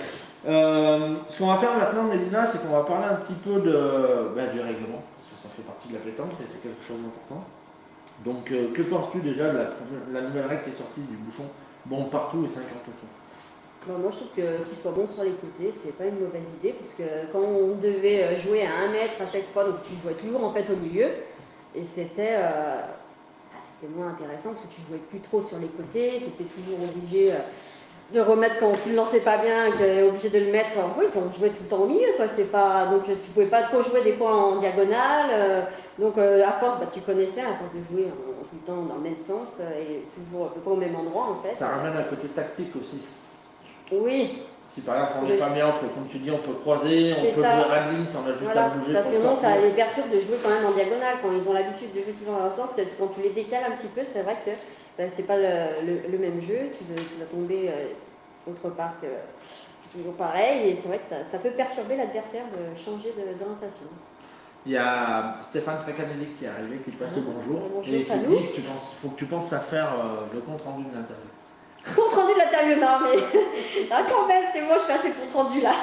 Ce qu'on va faire maintenant, Mélina, c'est qu'on va parler un petit peu du règlement, parce que ça fait partie de la pétanque et c'est quelque chose d'important. Donc, que penses-tu déjà de la nouvelle règle qui est sortie du bouchon bon partout et 50 au fond? Bon, moi je trouve qu'il soit bon sur les côtés, c'est pas une mauvaise idée, parce que quand on devait jouer à 1 mètre à chaque fois, donc tu jouais toujours en fait au milieu, et c'était moins intéressant parce que tu jouais plus trop sur les côtés, tu étais toujours obligé de remettre quand tu ne lançais pas bien, tu étais obligé de le mettre. Oui, on jouait tout le temps au milieu, quoi. C'est pas, donc tu pouvais pas trop jouer des fois en diagonale. Donc à force, tu connaissais, à force de jouer tout le temps dans le même sens et toujours à peu près au même endroit en fait. Ça ramène un côté tactique aussi. Oui. Si par exemple on n'est pas bien, comme tu dis, on peut croiser, on peut jouer à ligne, on a juste à bouger. Parce que non, ça les perturbe de jouer quand même en diagonale. Quand ils ont l'habitude de jouer toujours dans un sens, quand tu les décales un petit peu, c'est vrai que c'est pas le même jeu. Tu dois tomber autre part que toujours pareil. Et c'est vrai que ça peut perturber l'adversaire de changer d'orientation. Il y a Stéphane Tracanelli qui est arrivé, qui te passe le bonjour, et qui dit qu'il faut que tu penses à faire le compte rendu de l'interview. Compte rendu de l'interview, non mais quand même, c'est moi, je fais assez compte rendu là.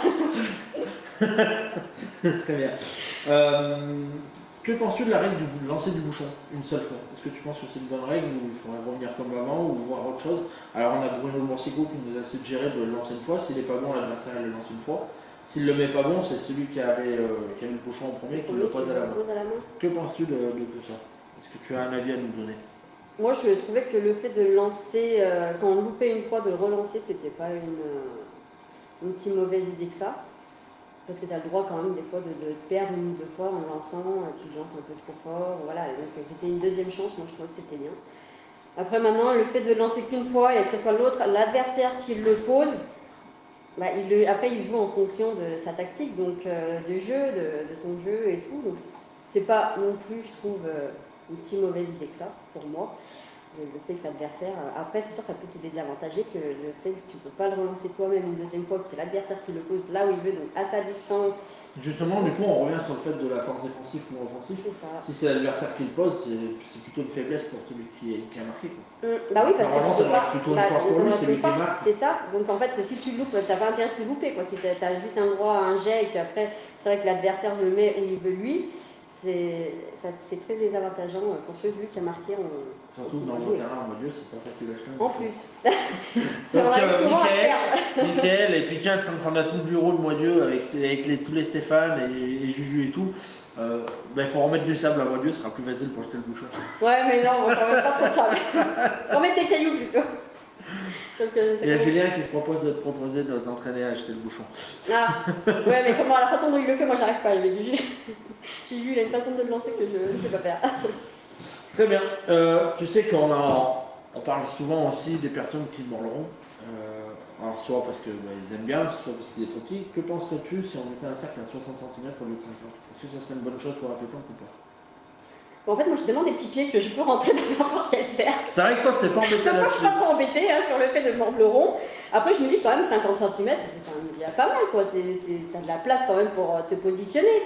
Très bien. Que penses-tu de la règle du lancer du bouchon une seule fois? Est-ce que tu penses que c'est une bonne règle ou il faudrait revenir comme avant ou voir autre chose? Alors on a Bruno Morsico qui nous a suggéré de le lancer une fois. S'il n'est pas bon, l'adversaire le lance une fois. S'il ne le met pas bon, c'est celui qui avait le bouchon en premier qui le pose à la main. Que penses-tu de tout ça? Est-ce que tu as un avis à nous donner? Moi, je trouvais que le fait de lancer, quand on loupait une fois, de le relancer, c'était pas une si mauvaise idée que ça. Parce que tu as le droit quand même des fois de perdre une ou deux fois en lançant, tu lances un peu trop fort, voilà. Donc c'était une deuxième chance, moi je trouvais que c'était bien. Après maintenant, le fait de lancer qu'une fois et que ce soit l'adversaire qui le pose, après il joue en fonction de sa tactique, donc de jeu, de son jeu et tout. Donc c'est pas non plus, je trouve, une si mauvaise idée que ça, pour moi. Le fait que l'adversaire... Après, c'est sûr, ça peut te désavantager que le fait que tu ne peux pas le relancer toi-même une deuxième fois, que c'est l'adversaire qui le pose là où il veut, donc à sa distance. Justement, du coup, on revient sur le fait de la force défensive ou offensive. Si c'est l'adversaire qui le pose, c'est plutôt une faiblesse pour celui qui a marqué. Bah oui, parce que normalement, ça doit être plutôt une force pour lui, c'est lui qui marque. C'est ça. Donc en fait, si tu loupes, tu n'as pas intérêt de te louper. Si tu as juste un droit à un jet et qu'après, c'est vrai que l'adversaire le met où il veut lui, c'est très désavantageant pour celui qui a marqué. Surtout dans le terrain en mode c'est pas facile à acheter. En plus. Donc, Mickaël, et puis tiens, on a tout le bureau de Moitié avec tous les Stéphane et Juju et tout. Il faut remettre du sable à Moitié, ce sera plus facile pour jeter le bouchon. Ouais, mais non, on va pas trop de sable. Remettre des cailloux plutôt. Il y a Julien qui se propose de te proposer d'entraîner à acheter le bouchon. Ah, ouais, mais comment, la façon dont il le fait, moi j'arrive pas. Juju, il a une façon de le lancer que je ne sais pas faire. Très bien. Tu sais qu'on parle souvent aussi des personnes qui morleront. Alors soit parce qu'ils aiment bien, soit parce qu'il est trop petit. Que penserais-tu si on mettait un cercle à 60 cm au lieu de 50? Est-ce que ça serait une bonne chose pour la pétanque ou pas? En fait, moi j'ai tellement des petits pieds que je peux rentrer dans n'importe quel cercle. C'est vrai que toi, tu n'es pas embêté là-dessus. Moi, je suis pas trop embêtée sur le fait de mordre le rond. Après, je me dis quand même 50 cm, c'est quand même déjà pas mal, quoi. T'as de la place quand même pour te positionner.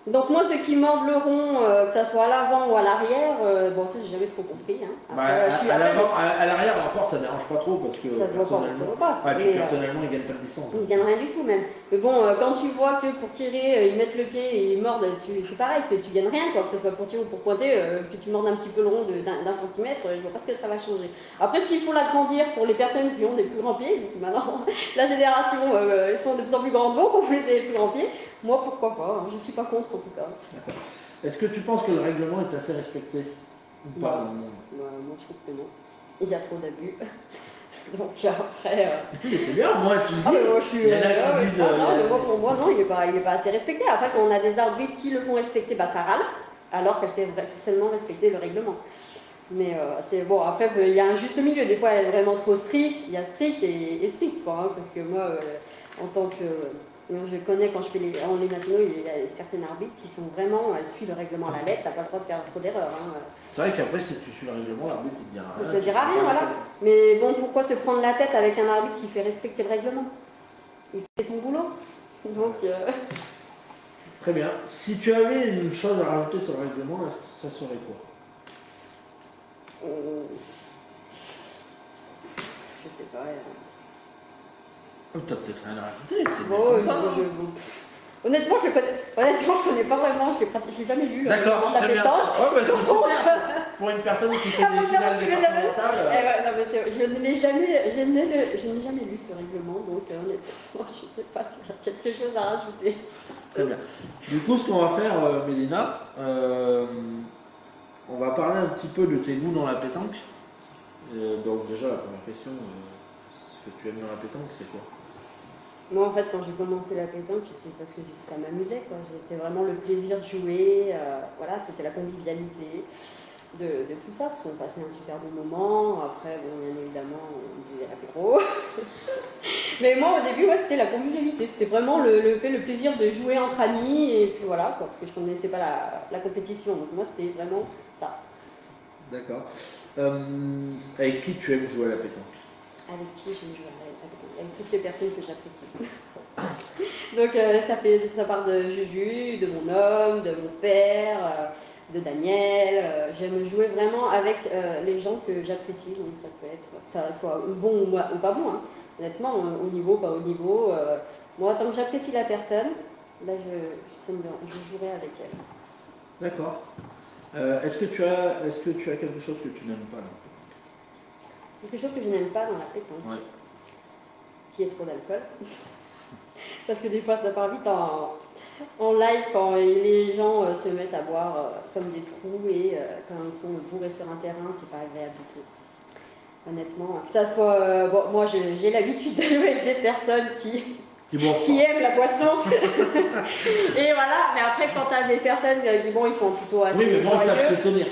Donc moi, ceux qui mordent le rond, que ça soit à l'avant ou à l'arrière, bon ça j'ai jamais trop compris. Hein. Après, à l'arrière encore, ça dérange pas trop parce que ça se voit pas. Personnellement, ils gagnent pas de distance. Ils gagnent rien du tout même. Mais bon, quand tu vois que pour tirer, ils mettent le pied et ils mordent, c'est pareil, que tu gagnes rien, quoi, que ce soit pour tirer ou pour pointer, que tu mordes un petit peu le rond d'un centimètre, je vois pas ce que ça va changer. Après, s'il faut l'agrandir pour les personnes qui ont des plus grands pieds, vu que maintenant la génération, ils sont de plus en plus grands devant pour les plus grands pieds. Moi, pourquoi pas, je ne suis pas contre en tout cas. Est-ce que tu penses que le règlement est assez respecté ou pas? Moi, je trouve que non. Il y a trop d'abus. Donc après. C'est bien, moi, tu dis. Mais moi, je suis. Non, pour moi, non, il n'est pas assez respecté. Après, quand on a des arbitres qui le font respecter, ça râle, alors qu'elle fait seulement respecter le règlement. Mais c'est bon, après, il y a un juste milieu. Des fois, elle est vraiment trop stricte. Il y a strict et strict, quoi. Hein, parce que moi, en tant que. Je connais quand je fais en les nationaux, il y a certains arbitres qui sont vraiment, elles suivent le règlement à la lettre, t'as pas le droit de faire trop d'erreurs. Hein. C'est vrai qu'après, si tu suis le règlement, l'arbitre il te dira rien. Il te dira rien, voilà. Mais bon, pourquoi se prendre la tête avec un arbitre qui fait respecter le règlement? il fait son boulot. Donc, Très bien. Si tu avais une chose à rajouter sur le règlement, est-ce que ça serait quoi? je sais pas. T'as peut-être rien à rajouter. Bon, honnêtement, je connais pas vraiment, je l'ai jamais lu. D'accord, très bien. Oh, bah, c'est super. Pour une personne qui fait des finales départementales. Je n'ai jamais lu ce règlement, donc honnêtement, je ne sais pas s'il y a quelque chose à rajouter. Très bien. Du coup, ce qu'on va faire, Mélina, on va parler un petit peu de tes goûts dans la pétanque. Donc déjà, la première question, ce que tu aimes dans la pétanque, c'est quoi? Moi, en fait, quand j'ai commencé la pétanque, c'est parce que ça m'amusait, quoi. C'était vraiment le plaisir de jouer. Voilà, c'était la convivialité de tout ça, parce qu'on passait un super bon moment. Après, bon, bien évidemment, on buvait l'apéro. Mais moi, au début, c'était la convivialité. C'était vraiment le plaisir de jouer entre amis. Et puis voilà, quoi, parce que je ne connaissais pas la compétition. Donc moi, c'était vraiment ça. D'accord. Avec qui tu aimes jouer à la pétanque? Avec qui j'aime jouer à la pétanque? Avec toutes les personnes que j'apprécie. Donc ça part de Juju, de mon homme, de mon père, de Daniel. J'aime jouer vraiment avec les gens que j'apprécie. Donc ça peut être, que ça soit bon ou pas bon. Hein. Honnêtement, au niveau, pas au niveau. Moi, tant que j'apprécie la personne, là je jouerai avec elle. D'accord. Est-ce que tu as quelque chose que tu n'aimes pas là? Quelque chose que je n'aime pas dans la pétanque, ouais. Qui est trop d'alcool. Parce que des fois ça part vite en live quand les gens se mettent à boire comme des trous et quand ils sont bourrés sur un terrain, c'est pas agréable du tout. Honnêtement, que ça soit. Bon, moi j'ai l'habitude de jouer avec des personnes qui aiment la boisson. Et voilà, mais après quand t'as des personnes qui ils sont plutôt assez. Oui, mais bon, ça peut se tenir.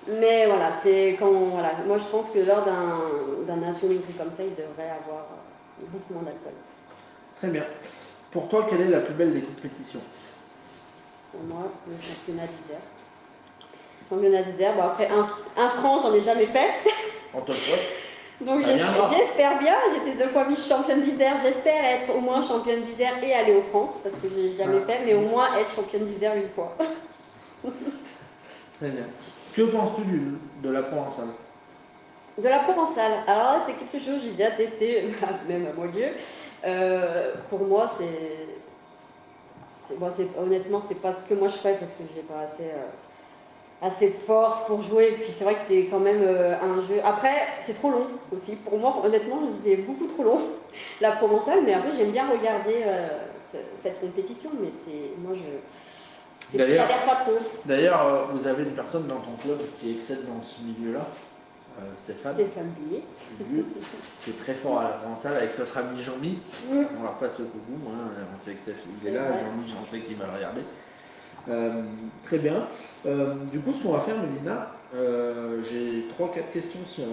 Mais voilà, c'est quand. Voilà, moi je pense que lors d'un national comme ça, il devrait avoir beaucoup moins d'alcool. Très bien. Pour toi, quelle est la plus belle des compétitions? Pour moi, le championnat d'Isère. Championnat d'Isère, bon après, un France, j'en ai jamais fait. En top quoi? Donc j'espère bien, j'étais 2 fois vice-championne d'Isère, j'espère être au moins championne d'Isère et aller aux France, parce que je n'ai jamais fait, mais au moins être championne d'Isère une fois. Très bien. Que penses-tu de la Provençale? De la Provençale, alors là c'est quelque chose que j'ai déjà testé, même à mon Dieu. Pour moi honnêtement c'est pas ce que moi je fais parce que j'ai pas assez de force pour jouer, et puis c'est vrai que c'est quand même un jeu. Après c'est trop long aussi, pour moi honnêtement c'est beaucoup trop long la Provençale, mais après j'aime bien regarder cette compétition, mais j'adhère pas trop. D'ailleurs, vous avez une personne dans ton club qui excelle dans ce milieu-là, Stéphane Billet, qui est très fort à la Provençale avec notre ami Jean-Mi. On leur passe le coucou, on sait que Stéphane est là, Jean-Mi, on sait qu'il va le regarder. Très bien. Du coup, ce qu'on va faire, Mélina, j'ai 3-4 questions sur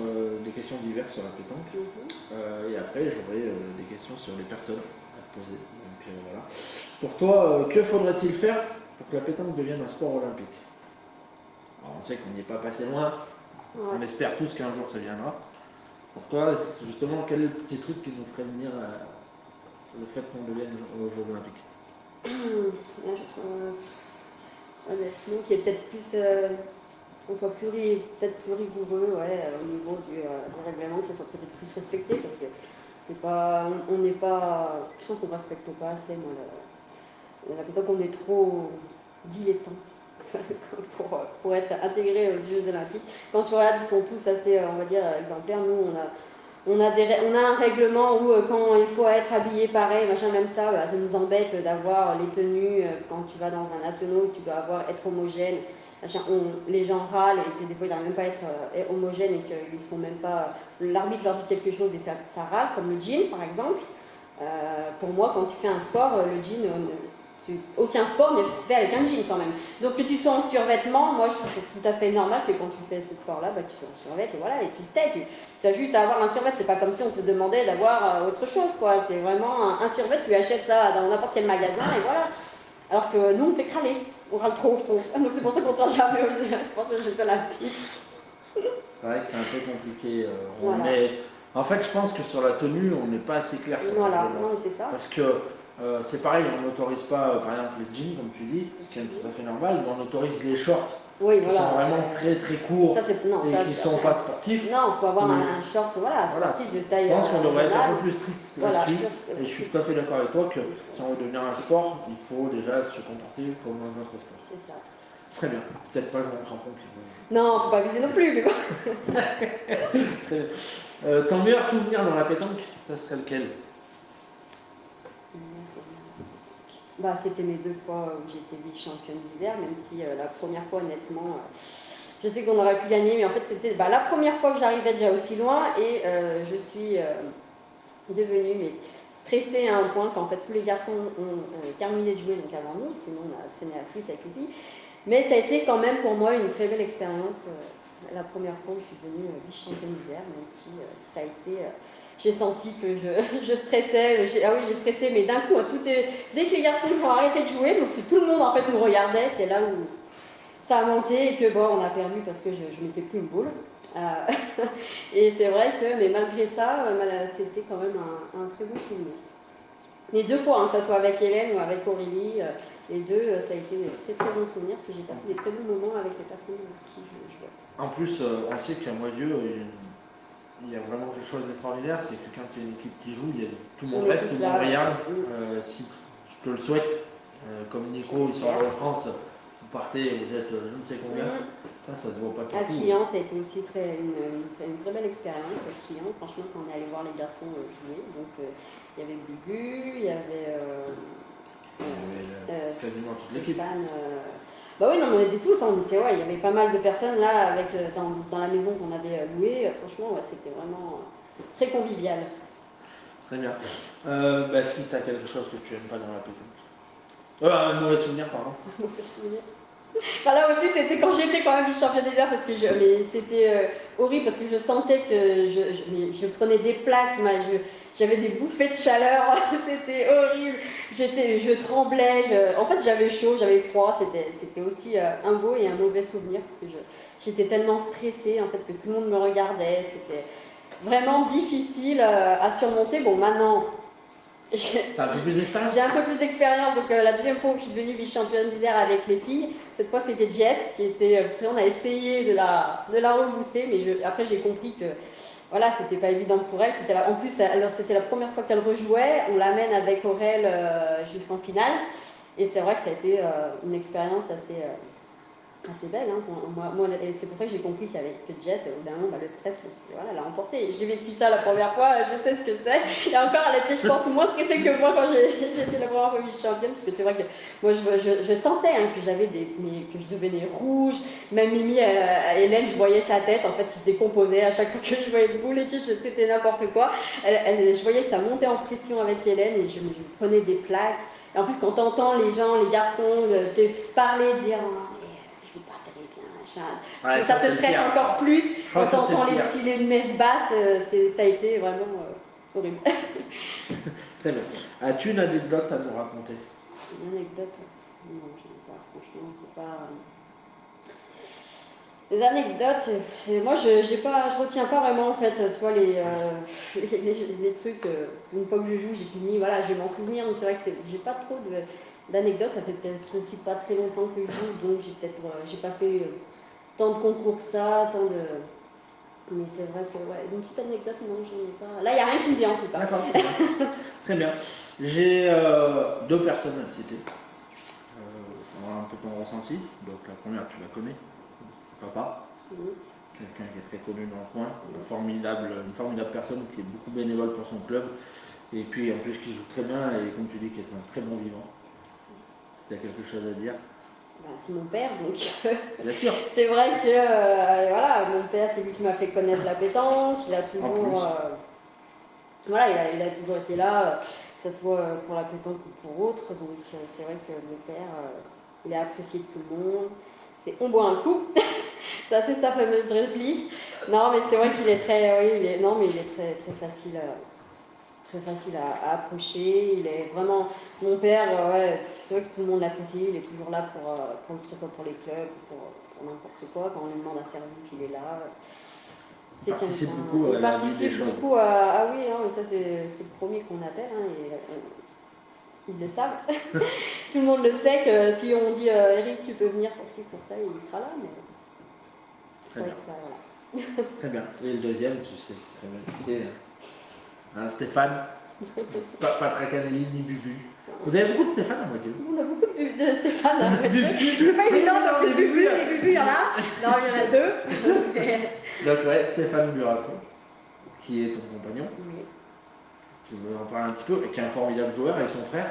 des questions diverses sur la pétanque. Et après, j'aurai des questions sur les personnes à te poser. Donc voilà. Pour toi, que faudrait-il faire pour que la pétanque devienne un sport olympique? Alors, on sait qu'on n'y est pas passé loin. On espère tous qu'un jour ça viendra. Pour toi, justement, quel est le petit truc qui nous ferait venir le fait qu'on devienne aux Jeux Olympiques? Honnêtement, qu'il y ait peut-être plus, qu'on soit peut-être plus rigoureux au niveau du règlement, que ce soit peut-être plus respecté, parce que c'est pas, on n'est pas, je trouve qu'on ne respecte pas assez, moi, la pétanque, on est trop dilettant pour être intégré aux Jeux Olympiques. Quand tu regardes, ils sont tous assez, on va dire, exemplaires. Nous, on a un règlement où quand il faut être habillé pareil, machin, même ça nous embête d'avoir les tenues quand tu vas dans un national, tu dois être homogène. Machin, les gens râlent et que des fois ils n'arrivent même pas à être homogènes et qu'ils font même pas. L'arbitre leur dit quelque chose et ça râle, comme le jean par exemple. Pour moi, quand tu fais un sport, le jean. Aucun sport ne se fait avec un jean quand même. Donc que tu sois en survêtement, moi je trouve que c'est tout à fait normal que quand tu fais ce sport-là, tu sois en survêt et voilà, et tu te tais. Tu as juste à avoir un survêt, c'est pas comme si on te demandait d'avoir autre chose, quoi. C'est vraiment un survêt, tu achètes ça dans n'importe quel magasin et voilà. Alors que nous on fait craler, on râle trop, je trouve. Donc c'est pour ça qu'on sera jamais aux Jeux Olympiques. C'est vrai que c'est un peu compliqué. Voilà. En fait, je pense que sur la tenue, on n'est pas assez clair sur le Voilà, règlement. non, mais c'est ça. Parce que c'est pareil, on n'autorise pas, par exemple, les jeans, comme tu dis, ce qui est tout à fait normal, mais on autorise les shorts Oui, qui voilà. sont vraiment très très courts Ça, non, et ça, qui ne sont pas sportifs. Non, il faut avoir Mais- un short voilà, sportif de taille. Je pense qu'on devrait être un raisonnable. peu plus strict Voilà, là-dessus. Et je suis tout à fait d'accord avec toi que si on veut devenir un sport, il faut déjà se comporter comme dans un autre sport. C'est ça. Très bien. Peut-être pas jouer en crampon. Non, il ne faut pas abuser non plus, mais bon. Très bien. Ton meilleur souvenir dans la pétanque, ça serait lequel? Bah, c'était mes 2 fois où j'étais vice-championne d'Isère, même si la première fois, honnêtement, je sais qu'on aurait pu gagner, mais en fait, c'était la première fois que j'arrivais déjà aussi loin et je suis devenue stressée à un point qu'en fait tous les garçons ont terminé de jouer donc avant nous, sinon on a traîné à plus avec les filles. Mais ça a été quand même pour moi une très belle expérience. La première fois où je suis devenue vice-championne d'Isère, même si ça a été. J'ai senti que je stressais. Ah oui, j'ai stressé, mais d'un coup, dès que les garçons ont arrêté de jouer, donc tout le monde en fait nous regardait, c'est là où ça a monté et que bon, on a perdu parce que je mettais plus une boule. Et c'est vrai que, mais malgré ça, c'était quand même un très bon souvenir. Mais 2 fois, hein, que ce soit avec Hélène ou avec Aurélie, les 2, ça a été des très très bons souvenirs parce que j'ai passé des très bons moments avec les personnes avec qui je jouais. En plus, on sait qu'à Moitié, il y a vraiment quelque chose d'extraordinaire, c'est que quand il y a une équipe qui joue, tout le monde reste, tout le monde regarde. Si je te le souhaite, comme Nico, il sort de France, vous partez, vous êtes je ne sais combien, ça se voit pas À beaucoup. Quillan, ça a été aussi une très belle expérience. À Quillan, franchement, quand on est allé voir les garçons jouer, donc il y avait Bubu, il y avait quasiment toute l'équipe. Bah oui, non, on était tous, on était, il y avait pas mal de personnes là avec, dans la maison qu'on avait louée. Franchement, c'était vraiment très convivial. Très bien. Si tu as quelque chose que tu n'aimes pas dans la pétanque. Un mauvais souvenir, pardon. Un mauvais souvenir. Bah là aussi, c'était quand j'étais quand même vice-championne d'Isère parce que c'était horrible parce que je sentais que je prenais des plaques, j'avais des bouffées de chaleur, c'était horrible. Je tremblais, en fait j'avais chaud, j'avais froid, c'était aussi un beau et un mauvais souvenir parce que j'étais tellement stressée en fait que tout le monde me regardait, c'était vraiment difficile à surmonter. Bon, maintenant. J'ai un peu plus d'expérience, donc la deuxième fois où je suis devenue vice-championne d'Isère avec les filles, cette fois c'était Jess qui était, parce qu'on a essayé de la rebooster, mais après j'ai compris que voilà, c'était pas évident pour elle. En plus, alors c'était la première fois qu'elle rejouait, on l'amène avec Aurel jusqu'en finale, et c'est vrai que ça a été une expérience assez belle. Hein. Moi, c'est pour ça que j'ai compris que Jess, au bout d'un moment, le stress, voilà, l'a emporté. J'ai vécu ça la première fois, je sais ce que c'est. Et encore, elle était, je pense, moins stressée que moi quand j'étais la première fois vice-championne, parce que c'est vrai que moi, je sentais que que je devenais rouge. Même Mimi, Hélène, je voyais sa tête, en fait, qui se décomposait à chaque fois que je voyais le boule et que c'était n'importe quoi. Je voyais que ça montait en pression avec Hélène et je prenais des plaques. Et en plus, quand t'entends les garçons, parler, dire... ça te stresse encore plus quand t'entends les messes basses, ça a été vraiment horrible. Très bien. As-tu une anecdote à nous raconter? Une anecdote? Non, je n'ai pas, franchement, c'est pas... Les anecdotes, moi je retiens pas vraiment en fait, tu vois, les trucs, une fois que je joue, j'ai fini, voilà, je vais m'en souvenir, mais c'est vrai que j'ai pas trop d'anecdotes, ça fait peut-être aussi pas très longtemps que je joue, donc j'ai pas fait tant de concours que ça, mais c'est vrai que, ouais, une petite anecdote, non, j'en ai pas. Là, il n'y a rien qui me vient en tout cas. D'accord. Très bien. J'ai 2 personnes à te citer. On va un peu ton ressenti. Donc la première, tu la connais, c'est papa. Quelqu'un qui est très connu dans le coin, une formidable personne qui est beaucoup bénévole pour son club. Et puis en plus qui joue très bien et comme tu dis, qui est un très bon vivant. Si tu as quelque chose à dire. C'est mon père, donc bien sûr. C'est vrai que voilà, mon père c'est lui qui m'a fait connaître la pétanque, il a toujours voilà, il a toujours été là, que ce soit pour la pétanque ou pour autre, donc c'est vrai que mon père il est apprécié de tout le monde, c'est on boit un coup, ça c'est sa fameuse réplique. Non mais c'est vrai qu'il est très, il est très facile. Très facile à approcher, il est vraiment, mon père, c'est vrai que tout le monde l'apprécie, il est toujours là pour que ce soit pour les clubs, pour n'importe quoi, quand on lui demande un service, il est là. C'est participe quelqu'un. beaucoup à Il la vie des participe choses. beaucoup à. Ah oui, hein, mais ça c'est le premier qu'on appelle. Hein, et, ils le savent. Tout le monde le sait que si on dit Eric, tu peux venir pour ci, pour ça, il sera là. Mais Très bien. Voilà. Très bien. Et le deuxième, tu sais très bien qui c'est. Hein, Stéphane. Pas Tracanelli ni Bubu. Vous avez beaucoup de Stéphane à moitié. On a beaucoup de Stéphane. Hein, c'est pas évident d'avoir des Bubu. Les Bubu, il y en a. Non, il y en a deux. Donc ouais, Stéphane Burato, qui est ton compagnon. Oui. Tu veux en parler un petit peu, et qui est un formidable joueur avec son frère.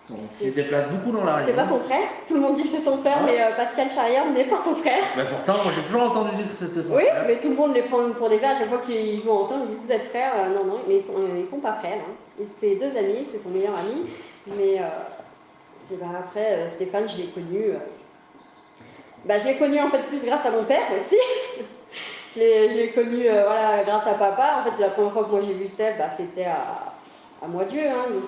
Qui se déplace beaucoup dans la région. C'est pas son frère, tout le monde dit que c'est son frère, mais Pascal Charrière n'est pas son frère. Mais pourtant, moi j'ai toujours entendu dire que c'était son frère. Oui, mais tout le monde les prend pour des frères. À chaque fois qu'ils jouent ensemble, ils disent vous êtes frères. Non, non, mais ils sont pas frères. Hein. C'est deux amis, c'est son meilleur ami. Mais après, Stéphane, je l'ai connu. Je l'ai connu en fait plus grâce à mon père aussi. je l'ai connu voilà, grâce à papa. En fait, la première fois que moi j'ai vu Steph, c'était à Moitié, hein, donc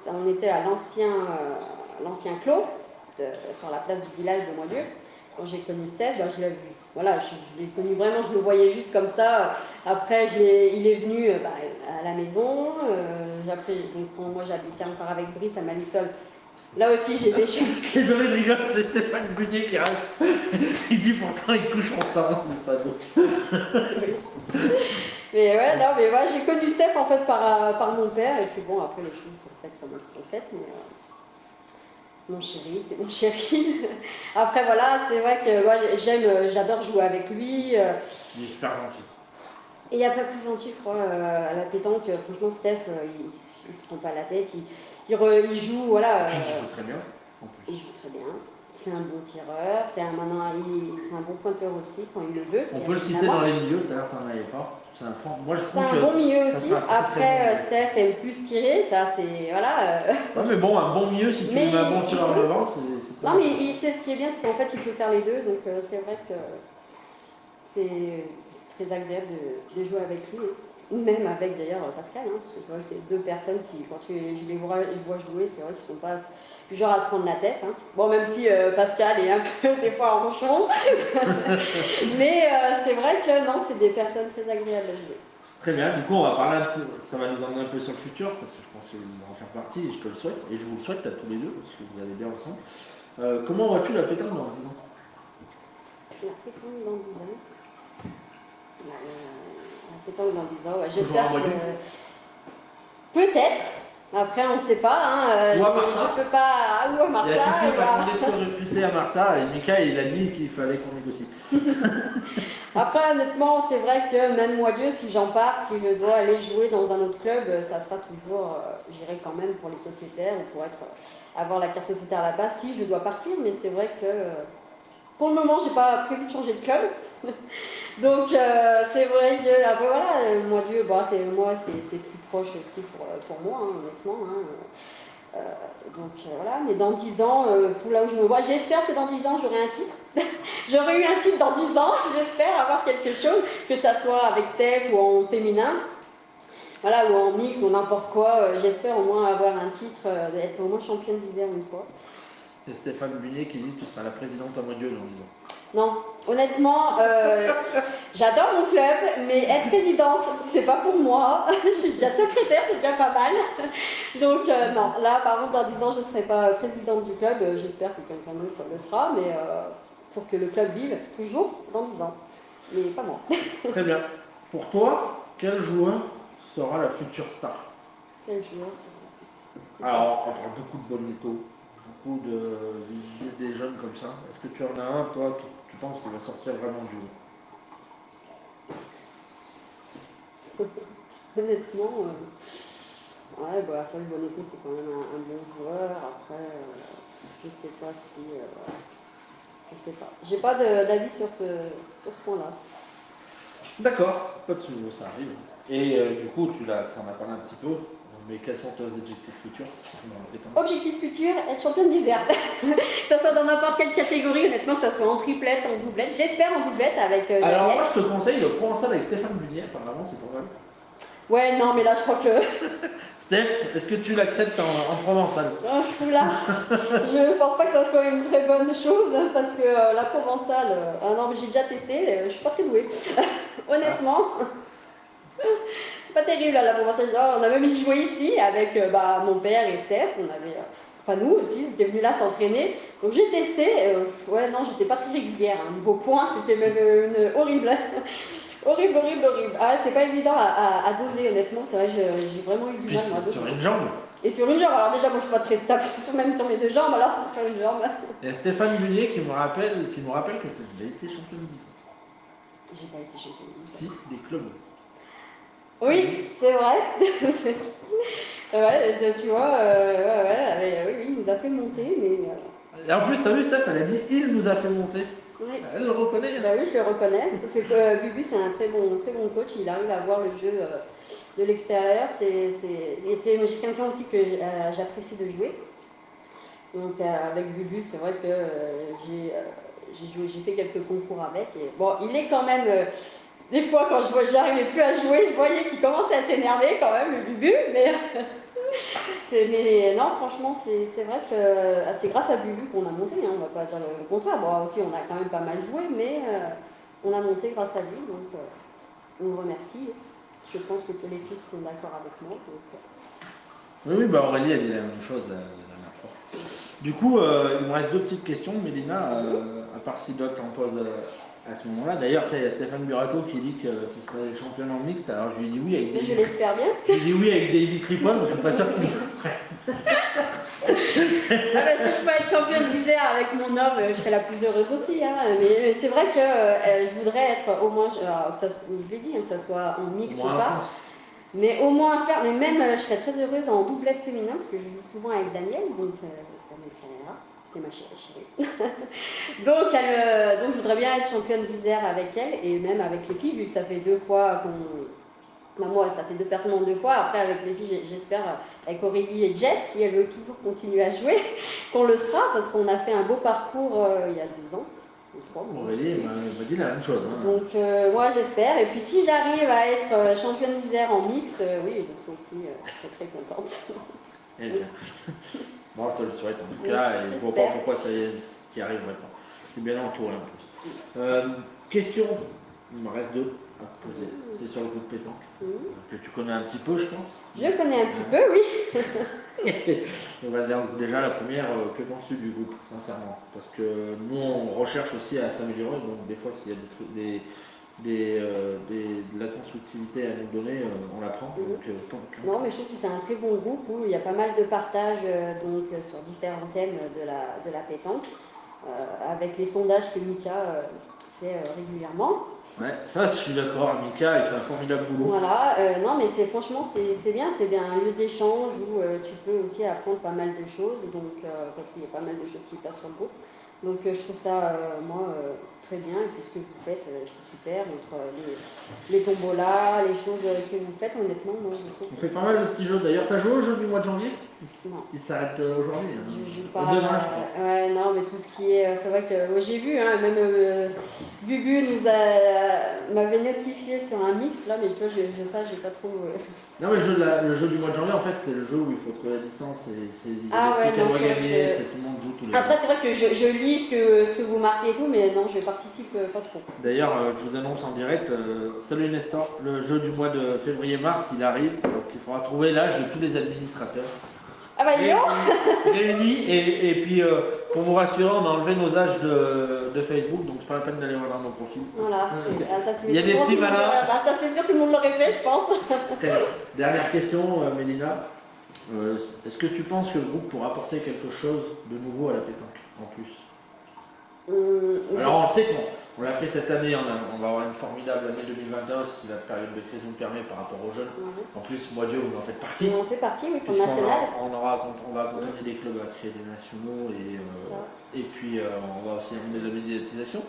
on était à l'ancien clos, sur la place du village de Moitié. Quand j'ai connu Steph, je l'ai vu. Voilà, je l'ai connu vraiment, je le voyais juste comme ça. Après, il est venu à la maison. Donc, moi, j'habitais encore avec Brice à Malissol. Là aussi, j'ai des choses. Désolé, je rigole, c'est Stéphane Bunier qui arrive. Il dit pourtant ils couchent ensemble, le salaud. Mais ouais, non, mais ouais, j'ai connu Steph en fait par mon père, et puis bon, après les choses sont faites comme elles sont faites, mais mon chéri, c'est mon chéri. Après voilà, c'est vrai que moi j'adore jouer avec lui. Il est super gentil. Et il n'y a pas plus gentil, je crois, à la pétanque. Franchement, Steph, il se prend pas la tête, il joue, voilà. Il joue très bien. En plus. Il joue très bien. C'est un bon tireur, c'est un bon pointeur aussi quand il le veut. On peut le citer dans les milieux, d'ailleurs tu n'en avais pas. C'est un bon milieu aussi. Après, Steph aime plus tirer, ça c'est. Voilà. Non, mais bon, un bon milieu, si tu mets un bon tireur devant, c'est. Non, mais il sait ce qui est bien, c'est qu'en fait il peut faire les deux, donc c'est vrai que c'est très agréable de jouer avec lui. Même avec d'ailleurs Pascal, hein, parce que c'est vrai que c'est deux personnes qui, quand je les vois jouer, c'est vrai qu'ils sont pas du genre à se prendre la tête. Hein. Bon, même si Pascal est un peu des fois en manchon, mais c'est vrai que non, c'est des personnes très agréables à jouer. Très bien, du coup on va parler un petit, ça va nous emmener un peu sur le futur, parce que je pense que vous allez en faire partie, et je te le souhaite, et je vous le souhaite à tous les deux, parce que vous allez bien ensemble. Comment vois-tu la pétanque dans 10 ans? La pétanque dans 10 ans. La pétanque dans 10 ans, ouais, j'espère que. Peut-être. Après, on ne sait pas. Hein, ou à Marsa. Je peux pas. Ou à Marsa. Il y a Titi qui m'a demandé de te recruter à Marsa, et Mika il a dit qu'il fallait qu'on négocie. Après, honnêtement, c'est vrai que même moi, Dieu, si j'en pars, si je dois aller jouer dans un autre club, ça sera toujours, j'irai quand même pour les sociétaires ou pour avoir la carte sociétaire à la base si je dois partir. Mais c'est vrai que pour le moment, j'ai pas prévu de changer de club. Donc, c'est vrai que après, voilà, moi, Dieu, c'est plus proche aussi pour moi, hein, honnêtement. Hein. Donc voilà, mais dans 10 ans, pour là où je me vois, j'espère que dans 10 ans j'aurai un titre. J'aurai eu un titre dans 10 ans, j'espère avoir quelque chose, que ça soit avec Steph ou en féminin, voilà, ou en mix ou n'importe quoi. J'espère au moins avoir un titre, d'être au moins championne d'Isère une fois. C'est Stéphane Bunier qui dit que tu seras la présidente à Moitié dans 10 ans. Non, honnêtement, j'adore mon club, mais être présidente, c'est pas pour moi. Je suis déjà secrétaire, c'est déjà pas mal. Donc non, là par contre dans 10 ans je ne serai pas présidente du club, j'espère que quelqu'un d'autre le sera, mais pour que le club vive toujours dans 10 ans, mais pas moi. Très bien. Pour toi, quel joueur sera la future star? Quel joueur sera la future star? Alors, on parle beaucoup de Bonneto, beaucoup des jeunes comme ça. Est-ce que tu en as un, toi, qui tu penses qu'il va sortir vraiment du haut? Honnêtement, ouais, Sol Bonneto c'est quand même un bon joueur. Après, je sais pas si. Je sais pas. J'ai pas d'avis sur ce point-là. D'accord, pas de soucis, ça arrive. Et du coup, tu en as parlé un petit peu. Mais quels sont tes objectifs futurs? Objectif futur, être championne d'Isère. Que ça soit dans n'importe quelle catégorie, honnêtement, que ça soit en triplette, en doublette. J'espère en doublette avec. Alors, moi, je te conseille de prendre ça avec Stéphane Bunier, apparemment, c'est ton mal. Ouais, non, mais là, je crois que. Steph, est-ce que tu l'acceptes en provençal? Oh, là, je pense pas que ça soit une très bonne chose hein, parce que la provençale, ah non, mais j'ai déjà testé, je suis pas très douée. Honnêtement, c'est pas terrible là, la provençale. On a même joué ici avec mon père et Steph. On avait, enfin nous aussi, c'était venu là s'entraîner. Donc j'ai testé. Ouais, non, j'étais pas très régulière. Hein. Niveau points, c'était même horrible. Horrible, horrible, horrible. Ah, c'est pas évident à doser, honnêtement. C'est vrai, j'ai vraiment eu du mal à doser. Sur une jambe. Et sur une jambe, alors déjà, moi je suis pas très stable, même sur mes deux jambes, alors c'est sur une jambe. Il y a Stéphane Munier qui me rappelle que tu as déjà été championne d'Isère. J'ai pas été championne d'Isère. Si, des clubs. Oui, c'est vrai. Ouais, tu vois, oui, il nous a fait monter, mais. Et en plus, t'as vu, Steph, elle a dit il nous a fait monter. Oui. Elle le reconnaît. Bah oui, je le reconnais, parce que Bubu, c'est un très bon coach, il arrive à voir le jeu de l'extérieur. C'est quelqu'un aussi que j'apprécie de jouer. Donc avec Bubu, c'est vrai que j'ai fait quelques concours avec. Et, bon, il est quand même. Des fois, quand j'arrivais plus à jouer, je voyais qu'il commençait à s'énerver quand même, le Bubu, mais. Mais non, franchement, c'est vrai que c'est grâce à Bubu qu'on a monté, hein, on va pas dire le contraire. Bon, aussi, on a quand même pas mal joué, mais on a monté grâce à lui, donc on le remercie. Je pense que tous les filles sont d'accord avec moi. Donc, Oui, bah Aurélie a dit la même chose la dernière fois. Du coup, il me reste deux petites questions, Mélina, à part si d'autres en posent à ce moment-là. D'ailleurs, il y a Stéphane Burato qui dit que tu serais championne en mixte, alors je lui ai dit oui avec David. Je l'espère bien. Je lui ai dit oui avec David Tripon, je suis pas sûr qu'il le ferait. Si je peux être championne d'Isère avec mon homme, je serais la plus heureuse aussi. Hein. Mais c'est vrai que je voudrais être au moins, je l'ai dit, hein, que ce soit en mixte ou pas. Mais au moins faire, mais même je serais très heureuse en doublette féminin, parce que je joue souvent avec Daniel, donc c'est ma chérie. donc je voudrais bien être championne d'Isère avec elle, et même avec les filles, vu que ça fait 2 fois qu'on... moi, ça fait 2 personnes en 2 fois. Après, avec les filles, j'espère, avec Aurélie et Jess, si elles veulent toujours continuer à jouer, qu'on le sera, parce qu'on a fait un beau parcours il y a 2 ans. Aurélie m'a dit la même chose. Hein. Donc, moi, j'espère. Et puis, si j'arrive à être championne d'Isère en mixte, oui, je suis aussi très, très contente. Eh bien. Bon, je te le souhaite en tout cas, et je ne vois pas pourquoi ça n'y arriverait pas. C'est bien entouré en plus. Question, il me reste 2 à te poser. C'est sur le coup de pétanque, que tu connais un petit peu, je pense. Je connais un petit peu, oui. On va dire déjà la première, que penses-tu du groupe, sincèrement? Parce que nous, on recherche aussi à s'améliorer, donc des fois, s'il y a de la constructivité à nous donner, on la prend. Donc, non, mais je trouve que c'est un très bon groupe où il y a pas mal de partage sur différents thèmes de la pétanque, avec les sondages que Mika fait régulièrement. Ouais, ça, je suis d'accord, Mika, il fait un formidable boulot. Voilà, non, mais franchement, c'est bien, c'est bien un lieu d'échange où tu peux aussi apprendre pas mal de choses, donc, parce qu'il y a pas mal de choses qui passent sur le groupe. Donc je trouve ça, très bien, et puis ce que vous faites, c'est super, entre les tombolas, les choses que vous faites, honnêtement, moi je trouve. On fait pas mal de petits jeux, d'ailleurs, t'as joué au jeu du mois de janvier? Non. Il s'arrête aujourd'hui. Hein. Je joue pas. Demain, je crois. Ouais, non, mais tout ce qui est. C'est vrai que j'ai vu, hein, même Bubu m'avait notifié sur un mix là, mais tu vois, j'ai pas trop. Non, mais le jeu du mois de janvier, en fait, c'est le jeu où il faut trouver la distance. C'est non, gagner, c'est tout le monde joue tous les Après, c'est vrai que je lis ce que vous marquez et tout, mais non, je participe pas trop. D'ailleurs, je vous annonce en direct, salut Nestor, le jeu du mois de février-mars, il arrive, donc il faudra trouver l'âge de tous les administrateurs. Ah bah réunis, et puis pour vous rassurer, on a enlevé nos âges de Facebook, donc c'est pas la peine d'aller voir dans nos profils. Voilà, il y a des petits malins. Ça c'est sûr, tout le monde l'aurait fait, je pense. Dernière question, Mélina. Est-ce que tu penses que le groupe pourra apporter quelque chose de nouveau à la pétanque, en plus? Alors on sait qu'on l'a fait cette année, on va avoir une formidable année 2021 si la période de crise nous le permet par rapport aux jeunes. En plus, moi Dieu, vous en faites partie. On en fait partie, oui, pour le national. On va accompagner des clubs à créer des nationaux et puis on va aussi amener de la médiatisation.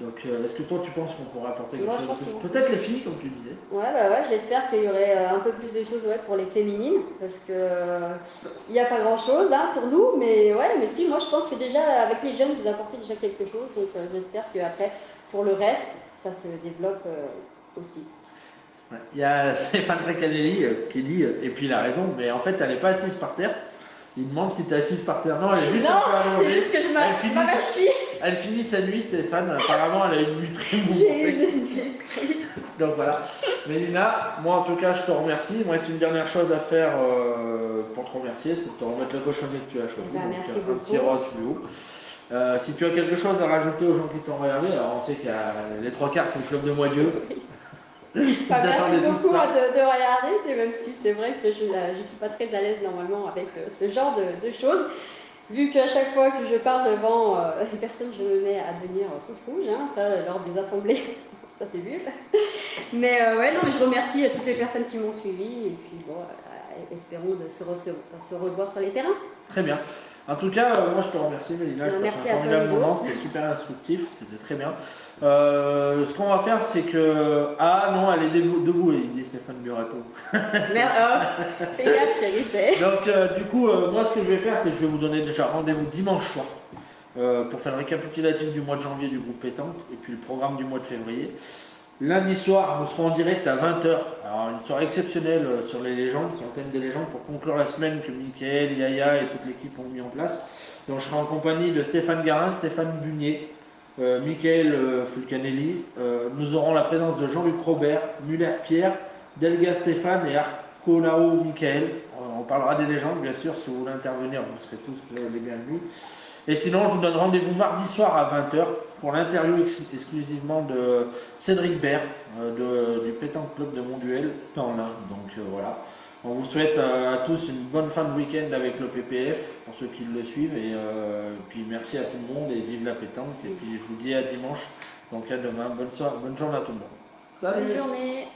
Donc est-ce que toi tu penses qu'on pourra apporter quelque chose de plus? Peut-être les filles, comme tu disais. Ouais, j'espère qu'il y aurait un peu plus de choses pour les féminines, parce que il n'y a pas grand chose pour nous, mais si, moi je pense que déjà avec les jeunes vous apportez déjà quelque chose, donc j'espère qu'après pour le reste ça se développe aussi. Ouais. Il y a Stéphane Recanelli qui dit, et puis il a raison, mais en fait elle n'est pas assise par terre. Il demande si tu es assise par terre. Non, elle est juste un peu allongée. C'est juste que je m'arrache. Elle finit sa nuit, Stéphane. Apparemment, elle a une nuit très mouvementée. Donc voilà. Mélina, moi en tout cas, je te remercie. Il me reste une dernière chose à faire pour te remercier, c'est de te remettre le cochonnet que tu as choisi. Merci donc, beaucoup. Un petit rose plus haut. Si tu as quelque chose à rajouter aux gens qui t'ont regardé, alors on sait qu'il y a les trois quarts, c'est le club de Moitieu. Merci beaucoup de regarder, même si c'est vrai que je ne suis pas très à l'aise normalement avec ce genre de choses. Vu qu'à chaque fois que je parle devant les personnes, je me mets à devenir toute rouge, hein, ça lors des assemblées, ça c'est vu. Mais ouais, non, mais je remercie toutes les personnes qui m'ont suivi et puis bon, espérons de se revoir sur les terrains. Très bien. En tout cas, moi je te remercie Mélina, je passe un formidable moment, c'était super instructif, c'était très bien. Ce qu'on va faire, c'est que... Ah non, elle est debout, il dit Stéphane Burato. Merde, fais gaffe chérie, t'sais. Donc du coup, moi ce que je vais faire, c'est que je vais vous donner déjà rendez-vous dimanche soir pour faire le récapitulatif du mois de janvier du groupe Pétanque et puis le programme du mois de février. Lundi soir, nous serons en direct à 20 h. Alors, une soirée exceptionnelle sur les légendes, sur le thème des légendes, pour conclure la semaine que Mickaël, Yaya et toute l'équipe ont mis en place. Donc, je serai en compagnie de Stéphane Garin, Stéphane Bunier, Mickaël Fulcanelli. Nous aurons la présence de Jean-Luc Robert, Muller-Pierre, Delga Stéphane et Arcolao Mickaël. On parlera des légendes, bien sûr. Si vous voulez intervenir, vous serez tous les bienvenus. Et sinon, je vous donne rendez-vous mardi soir à 20 h pour l'interview exclusivement de Cédric Bert du Pétanque Club de Monduel dans l'Ain. Donc voilà. On vous souhaite à tous une bonne fin de week-end avec le PPF pour ceux qui le suivent. Et puis merci à tout le monde et vive la pétanque. Et puis je vous dis à dimanche. Donc à demain. Bonne journée à tout le monde. Salut. Bonne journée.